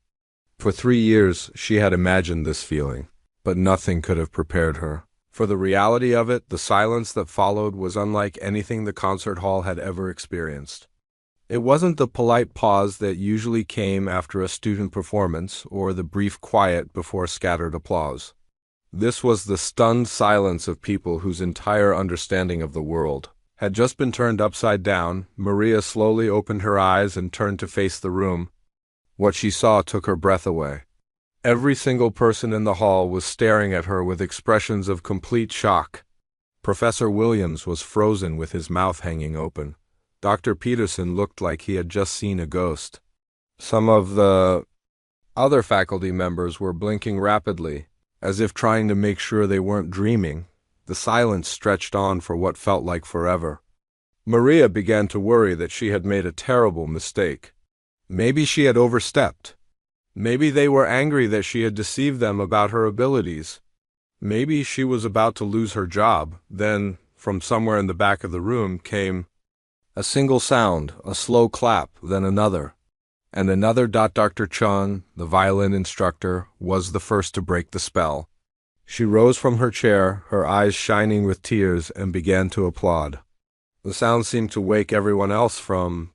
For 3 years she had imagined this feeling, but nothing could have prepared her. For the reality of it, the silence that followed was unlike anything the concert hall had ever experienced. It wasn't the polite pause that usually came after a student performance, or the brief quiet before scattered applause. This was the stunned silence of people whose entire understanding of the world had just been turned upside down. Maria slowly opened her eyes and turned to face the room. What she saw took her breath away. Every single person in the hall was staring at her with expressions of complete shock. Professor Williams was frozen with his mouth hanging open. Dr. Peterson looked like he had just seen a ghost. Some of the other faculty members were blinking rapidly, as if trying to make sure they weren't dreaming. The silence stretched on for what felt like forever. Maria began to worry that she had made a terrible mistake. Maybe she had overstepped. Maybe they were angry that she had deceived them about her abilities. Maybe she was about to lose her job. Then, from somewhere in the back of the room came a single sound, a slow clap, then another, and another. Dr. Chun, the violin instructor, was the first to break the spell. She rose from her chair, her eyes shining with tears, and began to applaud. The sound seemed to wake everyone else from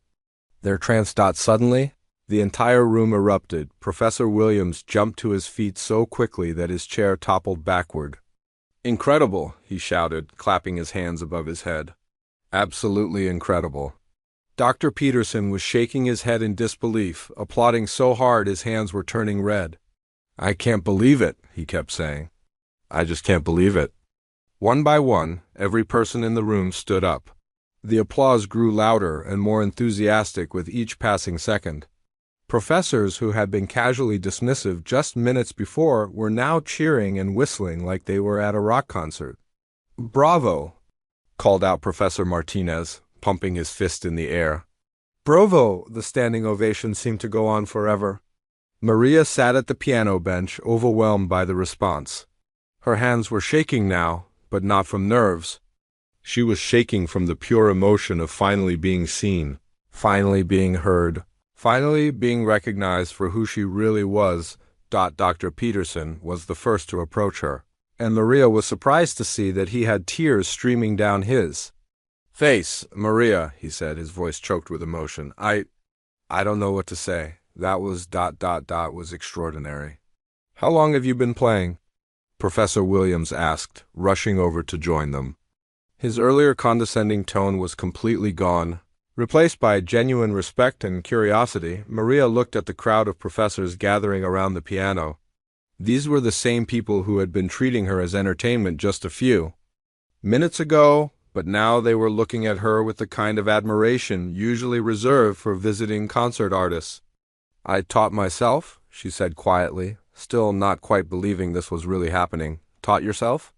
their trance. Suddenly, the entire room erupted. Professor Williams jumped to his feet so quickly that his chair toppled backward. "Incredible!" he shouted, clapping his hands above his head. "Absolutely incredible." Dr. Peterson was shaking his head in disbelief, applauding so hard his hands were turning red. "I can't believe it," he kept saying. "I just can't believe it." One by one, every person in the room stood up. The applause grew louder and more enthusiastic with each passing second. Professors who had been casually dismissive just minutes before were now cheering and whistling like they were at a rock concert. "Bravo!" called out Professor Martinez, pumping his fist in the air. "Bravo!" The standing ovation seemed to go on forever. Maria sat at the piano bench, overwhelmed by the response. Her hands were shaking now, but not from nerves. She was shaking from the pure emotion of finally being seen, finally being heard, finally being recognized for who she really was. Dr. Peterson was the first to approach her, and Maria was surprised to see that he had tears streaming down his face. "Maria," he said, his voice choked with emotion, I don't know what to say. That was ... was extraordinary." "How long have you been playing?" Professor Williams asked, rushing over to join them. His earlier condescending tone was completely gone. Replaced by genuine respect and curiosity, Maria looked at the crowd of professors gathering around the piano. These were the same people who had been treating her as entertainment just a few minutes ago, but now they were looking at her with the kind of admiration usually reserved for visiting concert artists. "I taught myself," she said quietly, still not quite believing this was really happening. "Taught yourself?"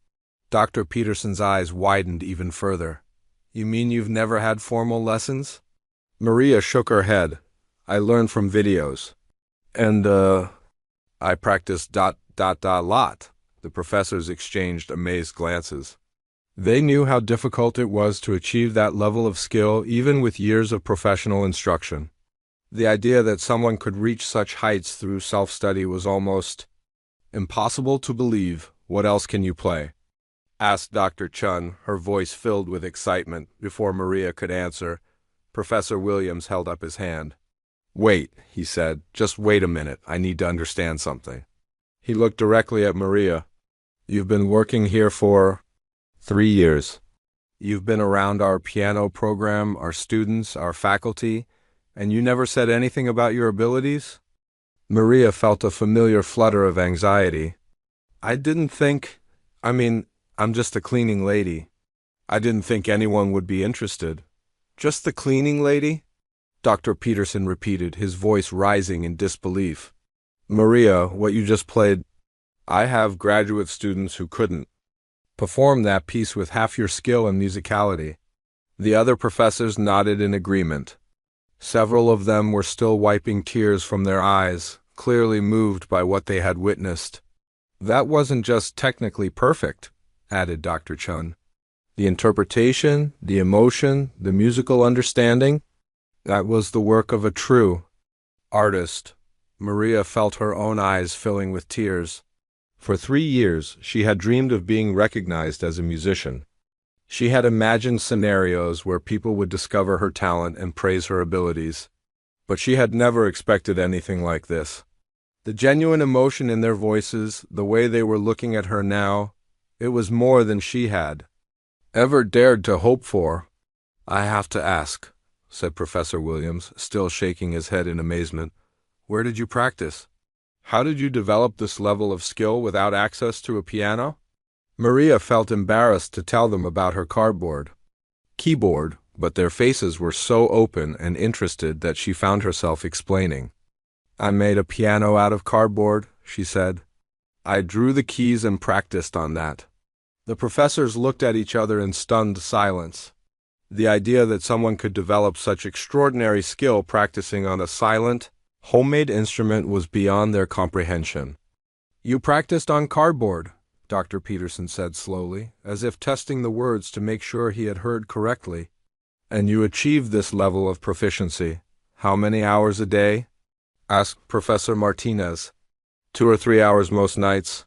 Dr. Peterson's eyes widened even further. "You mean you've never had formal lessons?" Maria shook her head. "I learned from videos. And, I practiced ... lot." The professors exchanged amazed glances. They knew how difficult it was to achieve that level of skill even with years of professional instruction. The idea that someone could reach such heights through self-study was almost impossible to believe. "What else can you play?" asked Dr. Chun, her voice filled with excitement. Before Maria could answer, Professor Williams held up his hand. "Wait," he said. "Just wait a minute. I need to understand something." He looked directly at Maria. "You've been working here for 3 years. You've been around our piano program, our students, our faculty, and you never said anything about your abilities?" Maria felt a familiar flutter of anxiety. "I didn't think... I'm just a cleaning lady. I didn't think anyone would be interested." "Just the cleaning lady?" Dr. Peterson repeated, his voice rising in disbelief. "Maria, what you just played... I have graduate students who couldn't perform that piece with half your skill and musicality." The other professors nodded in agreement. Several of them were still wiping tears from their eyes, clearly moved by what they had witnessed. "That wasn't just technically perfect," added Dr. Chun. "The interpretation, the emotion, the musical understanding, that was the work of a true artist." Maria felt her own eyes filling with tears. For 3 years, she had dreamed of being recognized as a musician. She had imagined scenarios where people would discover her talent and praise her abilities. But she had never expected anything like this. The genuine emotion in their voices, the way they were looking at her now, it was more than she had ever dared to hope for. "I have to ask," said Professor Williams, still shaking his head in amazement. "Where did you practice? How did you develop this level of skill without access to a piano?" Maria felt embarrassed to tell them about her keyboard, but their faces were so open and interested that she found herself explaining. "I made a piano out of cardboard," she said. "I drew the keys and practiced on that." The professors looked at each other in stunned silence. The idea that someone could develop such extraordinary skill practicing on a silent, homemade instrument was beyond their comprehension. "You practiced on cardboard," Dr. Peterson said slowly, as if testing the words to make sure he had heard correctly. "And you achieved this level of proficiency. How many hours a day?" asked Professor Martinez. 2 or 3 hours most nights,"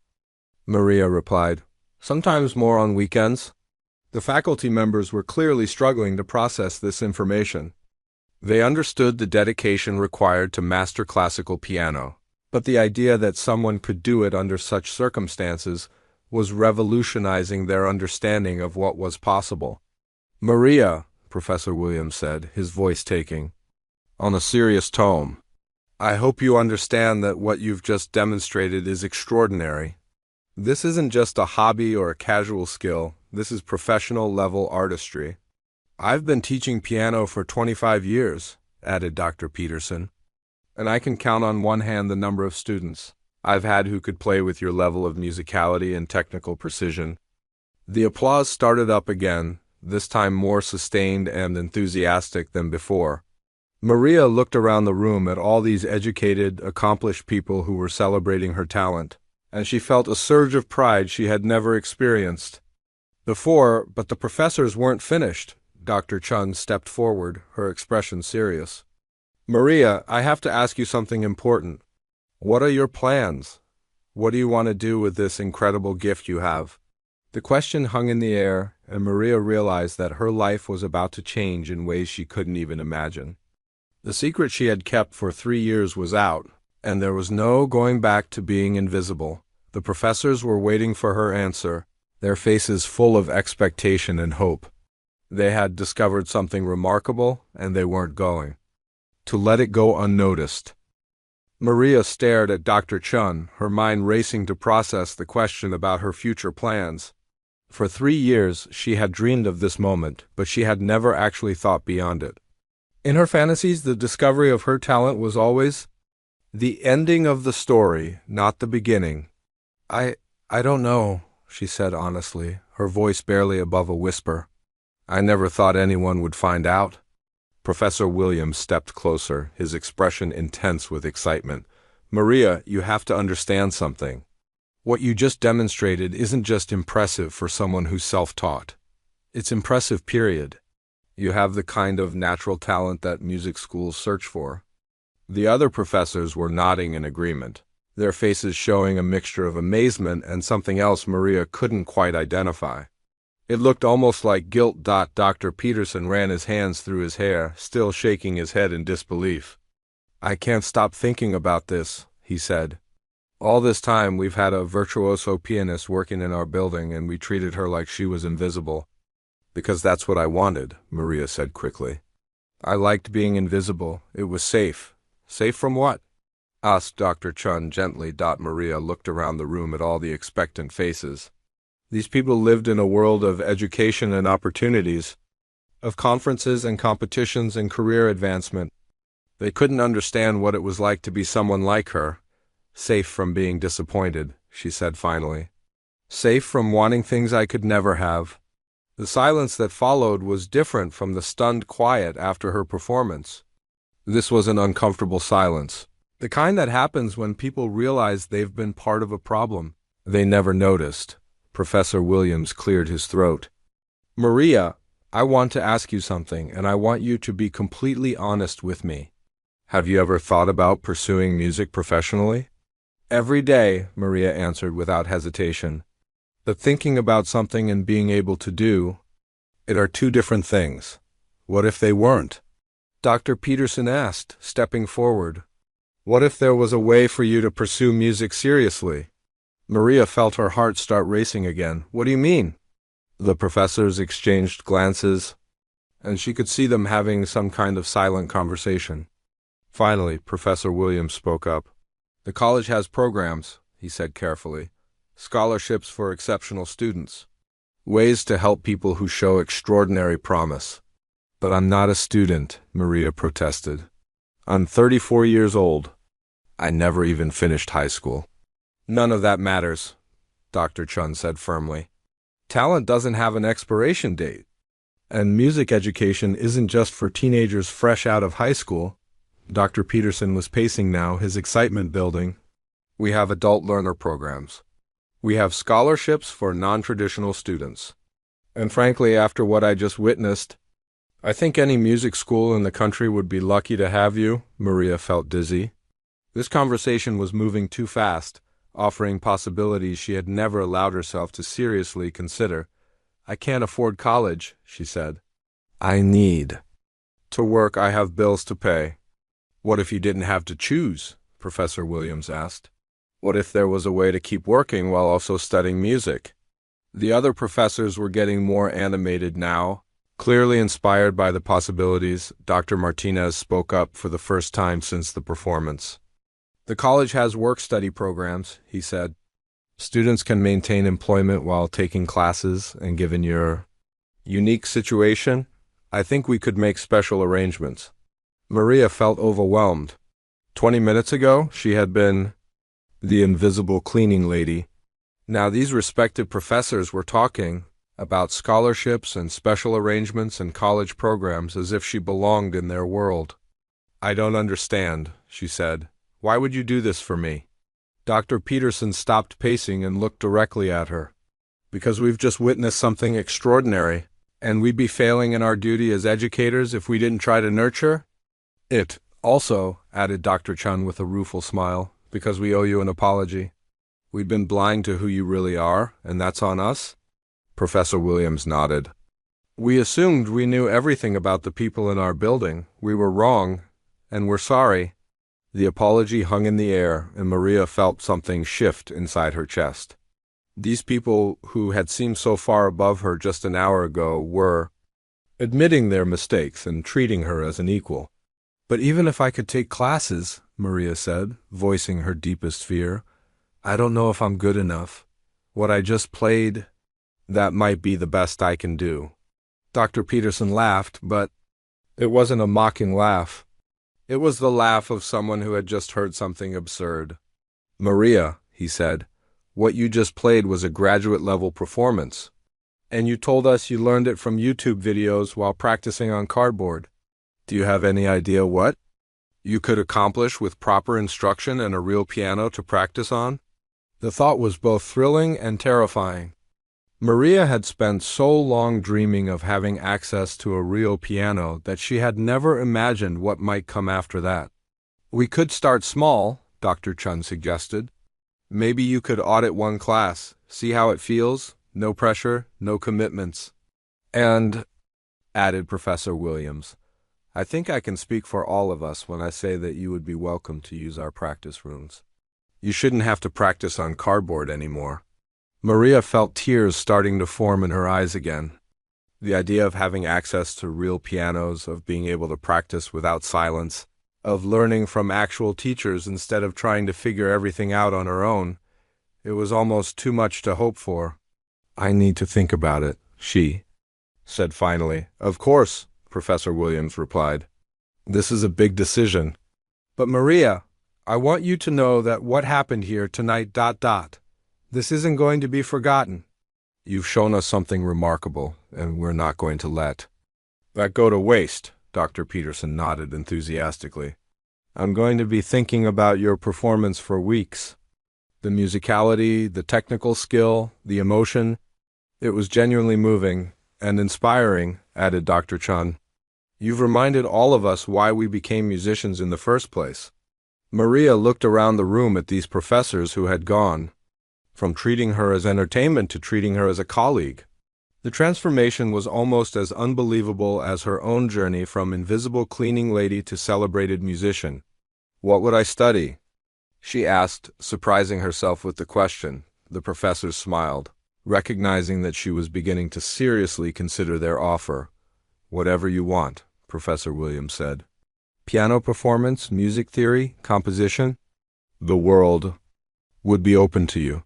Maria replied. "Sometimes more on weekends." The faculty members were clearly struggling to process this information. They understood the dedication required to master classical piano, but the idea that someone could do it under such circumstances was revolutionizing their understanding of what was possible. "Maria," Professor Williams said, his voice taking on a serious tone, "I hope you understand that what you've just demonstrated is extraordinary. This isn't just a hobby or a casual skill. This is professional-level artistry." "I've been teaching piano for 25 years," added Dr. Peterson. and I can count on one hand the number of students I've had who could play with your level of musicality and technical precision." The applause started up again, this time more sustained and enthusiastic than before. Maria looked around the room at all these educated, accomplished people who were celebrating her talent, and she felt a surge of pride she had never experienced before. But the professors weren't finished. Dr. Chun stepped forward, her expression serious. "Maria, I have to ask you something important. What are your plans? What do you want to do with this incredible gift you have?" The question hung in the air, and Maria realized that her life was about to change in ways she couldn't even imagine. The secret she had kept for 3 years was out, and there was no going back to being invisible. The professors were waiting for her answer, their faces full of expectation and hope. They had discovered something remarkable, and they weren't going to let it go unnoticed. Maria stared at Dr. Chun, her mind racing to process the question about her future plans. For 3 years, she had dreamed of this moment, but she had never actually thought beyond it. In her fantasies, the discovery of her talent was always the ending of the story, not the beginning. I don't know," she said honestly, her voice barely above a whisper. "I never thought anyone would find out." Professor Williams stepped closer, his expression intense with excitement. "Maria, you have to understand something. What you just demonstrated isn't just impressive for someone who's self-taught. It's impressive, period. You have the kind of natural talent that music schools search for." The other professors were nodding in agreement, their faces showing a mixture of amazement and something else Maria couldn't quite identify. It looked almost like guilt. Dr. Peterson ran his hands through his hair, still shaking his head in disbelief. "I can't stop thinking about this," he said. "All this time we've had a virtuoso pianist working in our building, and we treated her like she was invisible." "Because that's what I wanted," Maria said quickly. "I liked being invisible. It was safe." "Safe from what?" asked Dr. Chun gently. Maria looked around the room at all the expectant faces. These people lived in a world of education and opportunities, of conferences and competitions and career advancement. They couldn't understand what it was like to be someone like her. "Safe from being disappointed," she said finally. "Safe from wanting things I could never have." The silence that followed was different from the stunned quiet after her performance. This was an uncomfortable silence, the kind that happens when people realize they've been part of a problem they never noticed. Professor Williams cleared his throat. "Maria, I want to ask you something, and I want you to be completely honest with me. Have you ever thought about pursuing music professionally?" "Every day," Maria answered without hesitation. "But thinking about something and being able to do it are two different things." "What if they weren't?" Dr. Peterson asked, stepping forward. "What if there was a way for you to pursue music seriously?" Maria felt her heart start racing again. "What do you mean?" The professors exchanged glances, and she could see them having some kind of silent conversation. Finally, Professor Williams spoke up. "The college has programs," he said carefully. "Scholarships for exceptional students. Ways to help people who show extraordinary promise." "But I'm not a student," Maria protested. "I'm 34 years old. I never even finished high school." "None of that matters," Dr. Chun said firmly. "Talent doesn't have an expiration date. And music education isn't just for teenagers fresh out of high school." Dr. Peterson was pacing now, his excitement building. "We have adult learner programs. We have scholarships for non-traditional students. And frankly, after what I just witnessed, I think any music school in the country would be lucky to have you." Maria felt dizzy. This conversation was moving too fast, offering possibilities she had never allowed herself to seriously consider. "I can't afford college," she said. "I need to work. I have bills to pay." "What if you didn't have to choose?" Professor Williams asked. "What if there was a way to keep working while also studying music?" The other professors were getting more animated now. Clearly inspired by the possibilities, Dr. Martinez spoke up for the first time since the performance. "The college has work-study programs," he said. "Students can maintain employment while taking classes, and given your unique situation, I think we could make special arrangements." Maria felt overwhelmed. 20 minutes ago, she had been the invisible cleaning lady. Now these respected professors were talking about scholarships and special arrangements and college programs as if she belonged in their world. "I don't understand," she said. "Why would you do this for me?" Dr. Peterson stopped pacing and looked directly at her. "Because we've just witnessed something extraordinary, and we'd be failing in our duty as educators if we didn't try to nurture it. Also," added Dr. Chun with a rueful smile, "because we owe you an apology. We've been blind to who you really are, and that's on us." Professor Williams nodded. "We assumed we knew everything about the people in our building. We were wrong, and we're sorry." The apology hung in the air, and Maria felt something shift inside her chest. These people who had seemed so far above her just an hour ago were admitting their mistakes and treating her as an equal. "But even if I could take classes," Maria said, voicing her deepest fear, "I don't know if I'm good enough. What I just played, that might be the best I can do." Dr. Peterson laughed, but it wasn't a mocking laugh. It was the laugh of someone who had just heard something absurd. "Maria," he said, "what you just played was a graduate-level performance. And you told us you learned it from YouTube videos while practicing on cardboard. Do you have any idea what you could accomplish with proper instruction and a real piano to practice on?" The thought was both thrilling and terrifying. Maria had spent so long dreaming of having access to a real piano that she had never imagined what might come after that. "We could start small," Dr. Chun suggested. "Maybe you could audit one class, see how it feels, no pressure, no commitments. And," added Professor Williams, "I think I can speak for all of us when I say that you would be welcome to use our practice rooms. You shouldn't have to practice on cardboard anymore." Maria felt tears starting to form in her eyes again. The idea of having access to real pianos, of being able to practice without silence, of learning from actual teachers instead of trying to figure everything out on her own, it was almost too much to hope for. "I need to think about it," she said finally. "Of course," Professor Williams replied. "This is a big decision. But Maria, I want you to know that what happened here tonight ... This isn't going to be forgotten. You've shown us something remarkable, and we're not going to let that go to waste." Dr. Peterson nodded enthusiastically. "I'm going to be thinking about your performance for weeks. The musicality, the technical skill, the emotion. It was genuinely moving and inspiring," added Dr. Chun. "You've reminded all of us why we became musicians in the first place." Maria looked around the room at these professors who had gone from treating her as entertainment to treating her as a colleague. The transformation was almost as unbelievable as her own journey from invisible cleaning lady to celebrated musician. "What would I study?" she asked, surprising herself with the question. The professors smiled, recognizing that she was beginning to seriously consider their offer. "Whatever you want," Professor Williams said. "Piano performance, music theory, composition? The world would be open to you."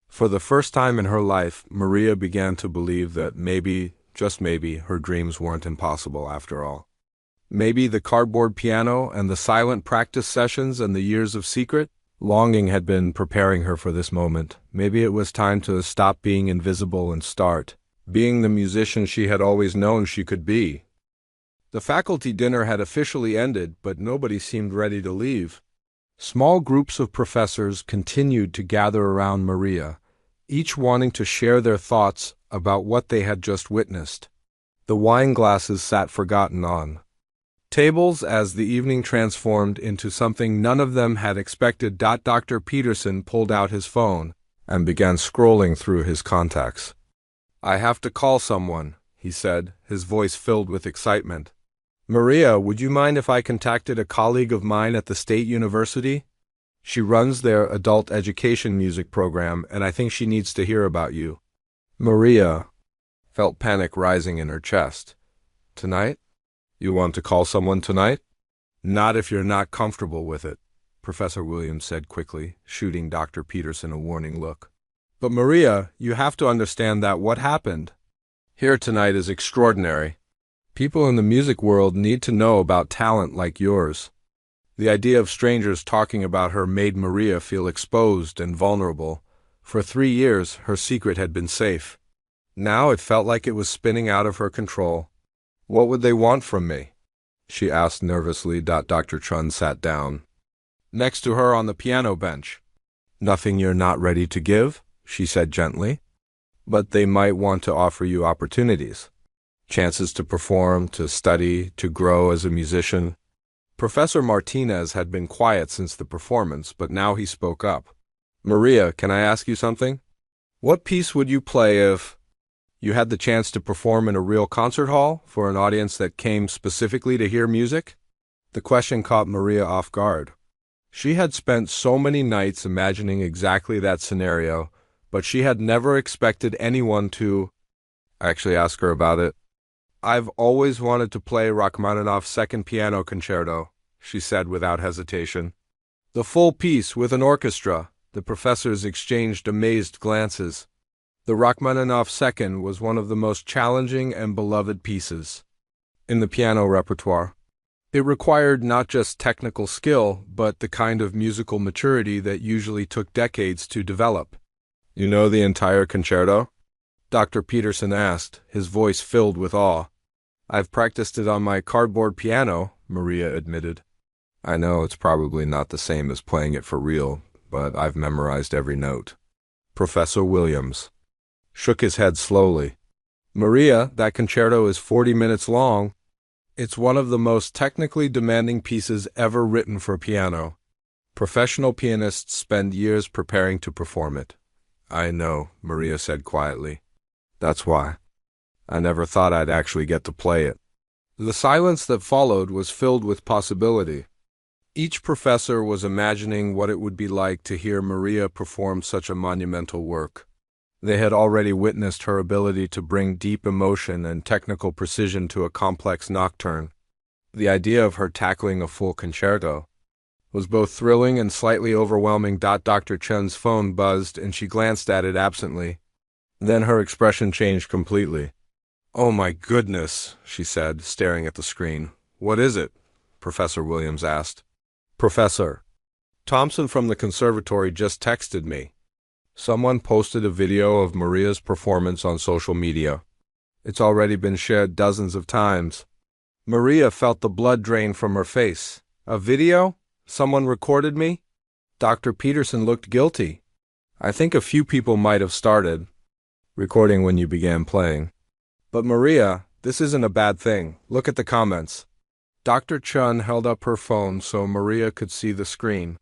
For the first time in her life, Maria began to believe that maybe, just maybe, her dreams weren't impossible after all. Maybe the cardboard piano and the silent practice sessions and the years of secret longing had been preparing her for this moment. Maybe it was time to stop being invisible and start being the musician she had always known she could be. The faculty dinner had officially ended, but nobody seemed ready to leave. Small groups of professors continued to gather around Maria, each wanting to share their thoughts about what they had just witnessed. The wine glasses sat forgotten on tables as the evening transformed into something none of them had expected. Dr. Peterson pulled out his phone and began scrolling through his contacts. "I have to call someone," he said, his voice filled with excitement. "Maria, would you mind if I contacted a colleague of mine at the State University? She runs their adult education music program, and I think she needs to hear about you." Maria felt panic rising in her chest. "Tonight? You want to call someone tonight?" "Not if you're not comfortable with it," Professor Williams said quickly, shooting Dr. Peterson a warning look. "But Maria, you have to understand that what happened here tonight is extraordinary. People in the music world need to know about talent like yours. The idea of strangers talking about her made Maria feel exposed and vulnerable. For 3 years, her secret had been safe. Now it felt like it was spinning out of her control. What would they want from me? She asked nervously. Dr. Chun sat down next to her on the piano bench. Nothing you're not ready to give, she said gently. But they might want to offer you opportunities. Chances to perform, to study, to grow as a musician. Professor Martinez had been quiet since the performance, but now he spoke up. Maria, can I ask you something? What piece would you play if you had the chance to perform in a real concert hall for an audience that came specifically to hear music? The question caught Maria off guard. She had spent so many nights imagining exactly that scenario, but she had never expected anyone to actually ask her about it. I've always wanted to play Rachmaninoff's Second Piano Concerto, she said without hesitation. The full piece with an orchestra. The professors exchanged amazed glances. The Rachmaninoff Second was one of the most challenging and beloved pieces in the piano repertoire. It required not just technical skill, but the kind of musical maturity that usually took decades to develop. You know the entire concerto? Dr. Peterson asked, his voice filled with awe. I've practiced it on my cardboard piano, Maria admitted. I know it's probably not the same as playing it for real, but I've memorized every note. Professor Williams shook his head slowly. Maria, that concerto is 40 minutes long. It's one of the most technically demanding pieces ever written for piano. Professional pianists spend years preparing to perform it. I know, Maria said quietly. That's why. I never thought I'd actually get to play it. The silence that followed was filled with possibility. Each professor was imagining what it would be like to hear Maria perform such a monumental work. They had already witnessed her ability to bring deep emotion and technical precision to a complex nocturne. The idea of her tackling a full concerto was both thrilling and slightly overwhelming. Dr. Chun's phone buzzed and she glanced at it absently. Then her expression changed completely. Oh my goodness, she said, staring at the screen. What is it? Professor Williams asked. Professor Thompson from the conservatory just texted me. Someone posted a video of Maria's performance on social media. It's already been shared dozens of times. Maria felt the blood drain from her face. A video? Someone recorded me? Dr. Peterson looked guilty. I think a few people might have started recording when you began playing. But Maria, this isn't a bad thing. Look at the comments. Dr. Chun held up her phone so Maria could see the screen.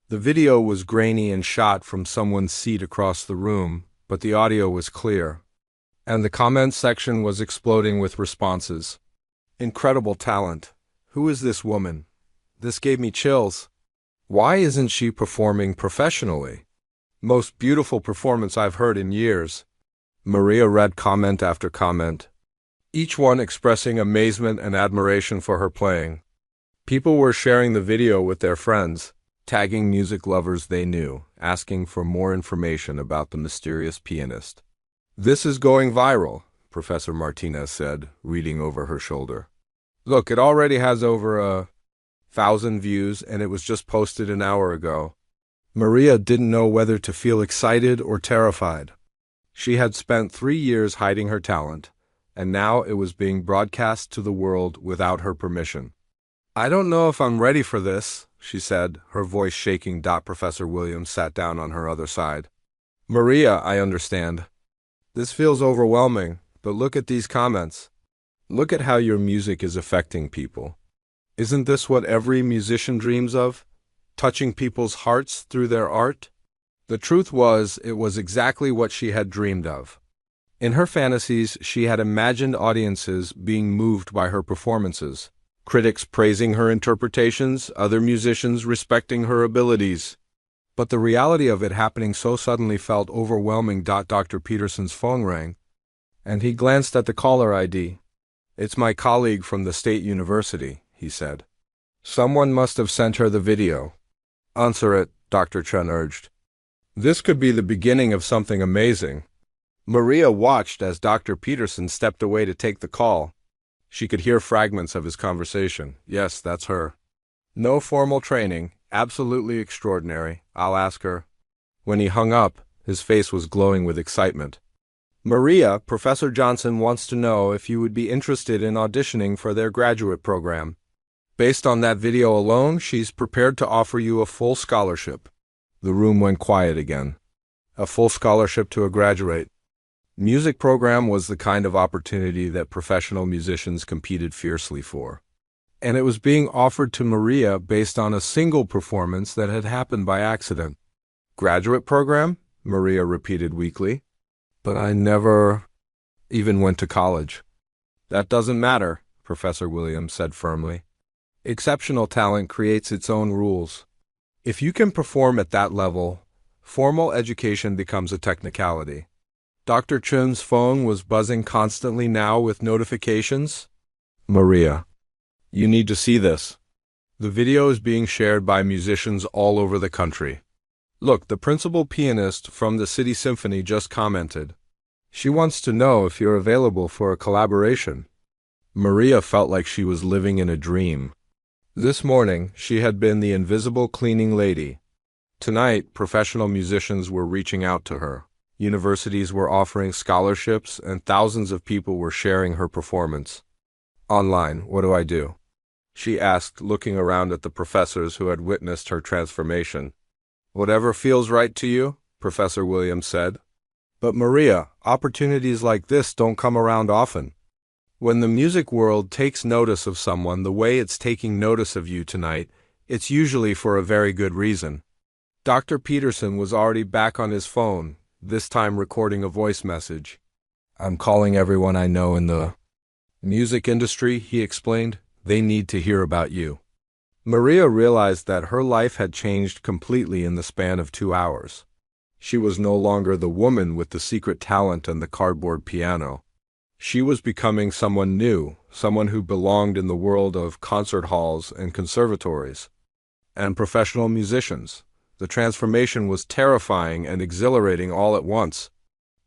The video was grainy and shot from someone's seat across the room, but the audio was clear. And the comments section was exploding with responses. Incredible talent. Who is this woman? This gave me chills. Why isn't she performing professionally? Most beautiful performance I've heard in years. Maria read comment after comment, each one expressing amazement and admiration for her playing. People were sharing the video with their friends, tagging music lovers they knew, asking for more information about the mysterious pianist. This is going viral, Professor Martinez said, reading over her shoulder. Look, it already has over 1,000 views and it was just posted an hour ago. Maria didn't know whether to feel excited or terrified. She had spent 3 years hiding her talent, and now it was being broadcast to the world without her permission. I don't know if I'm ready for this, she said, her voice shaking. Professor Williams sat down on her other side. Maria, I understand. This feels overwhelming, but look at these comments. Look at how your music is affecting people. Isn't this what every musician dreams of? Touching people's hearts through their art? The truth was, it was exactly what she had dreamed of. In her fantasies, she had imagined audiences being moved by her performances, critics praising her interpretations, other musicians respecting her abilities. But the reality of it happening so suddenly felt overwhelming. Dr. Peterson's phone rang, and he glanced at the caller ID. It's my colleague from the State University, he said. Someone must have sent her the video. Answer it, Dr. Chun urged. This could be the beginning of something amazing. Maria watched as Dr. Peterson stepped away to take the call. She could hear fragments of his conversation. Yes, that's her. No formal training, absolutely extraordinary. I'll ask her. When he hung up, his face was glowing with excitement. Maria, Professor Johnson wants to know if you would be interested in auditioning for their graduate program. Based on that video alone, she's prepared to offer you a full scholarship. The room went quiet again. A full scholarship to a graduate music program was the kind of opportunity that professional musicians competed fiercely for. And it was being offered to Maria based on a single performance that had happened by accident. Graduate program? Maria repeated weakly. But I never even went to college. That doesn't matter, Professor Williams said firmly. Exceptional talent creates its own rules. If you can perform at that level, formal education becomes a technicality. Dr. Chun's phone was buzzing constantly now with notifications. Maria, you need to see this. The video is being shared by musicians all over the country. Look, the principal pianist from the City Symphony just commented. She wants to know if you're available for a collaboration. Maria felt like she was living in a dream. This morning, she had been the invisible cleaning lady. Tonight, professional musicians were reaching out to her. Universities were offering scholarships, and thousands of people were sharing her performance. Online, what do I do? She asked, looking around at the professors who had witnessed her transformation. Whatever feels right to you, Professor Williams said. But Maria, opportunities like this don't come around often. When the music world takes notice of someone the way it's taking notice of you tonight, it's usually for a very good reason. Dr. Peterson was already back on his phone, this time recording a voice message. I'm calling everyone I know in the music industry, he explained. They need to hear about you. Maria realized that her life had changed completely in the span of 2 hours. She was no longer the woman with the secret talent and the cardboard piano. She was becoming someone new, someone who belonged in the world of concert halls and conservatories, and professional musicians. The transformation was terrifying and exhilarating all at once.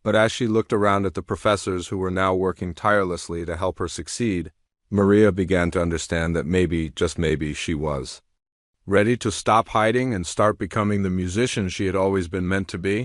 But as she looked around at the professors who were now working tirelessly to help her succeed, Maria began to understand that maybe, just maybe, she was ready to stop hiding and start becoming the musician she had always been meant to be.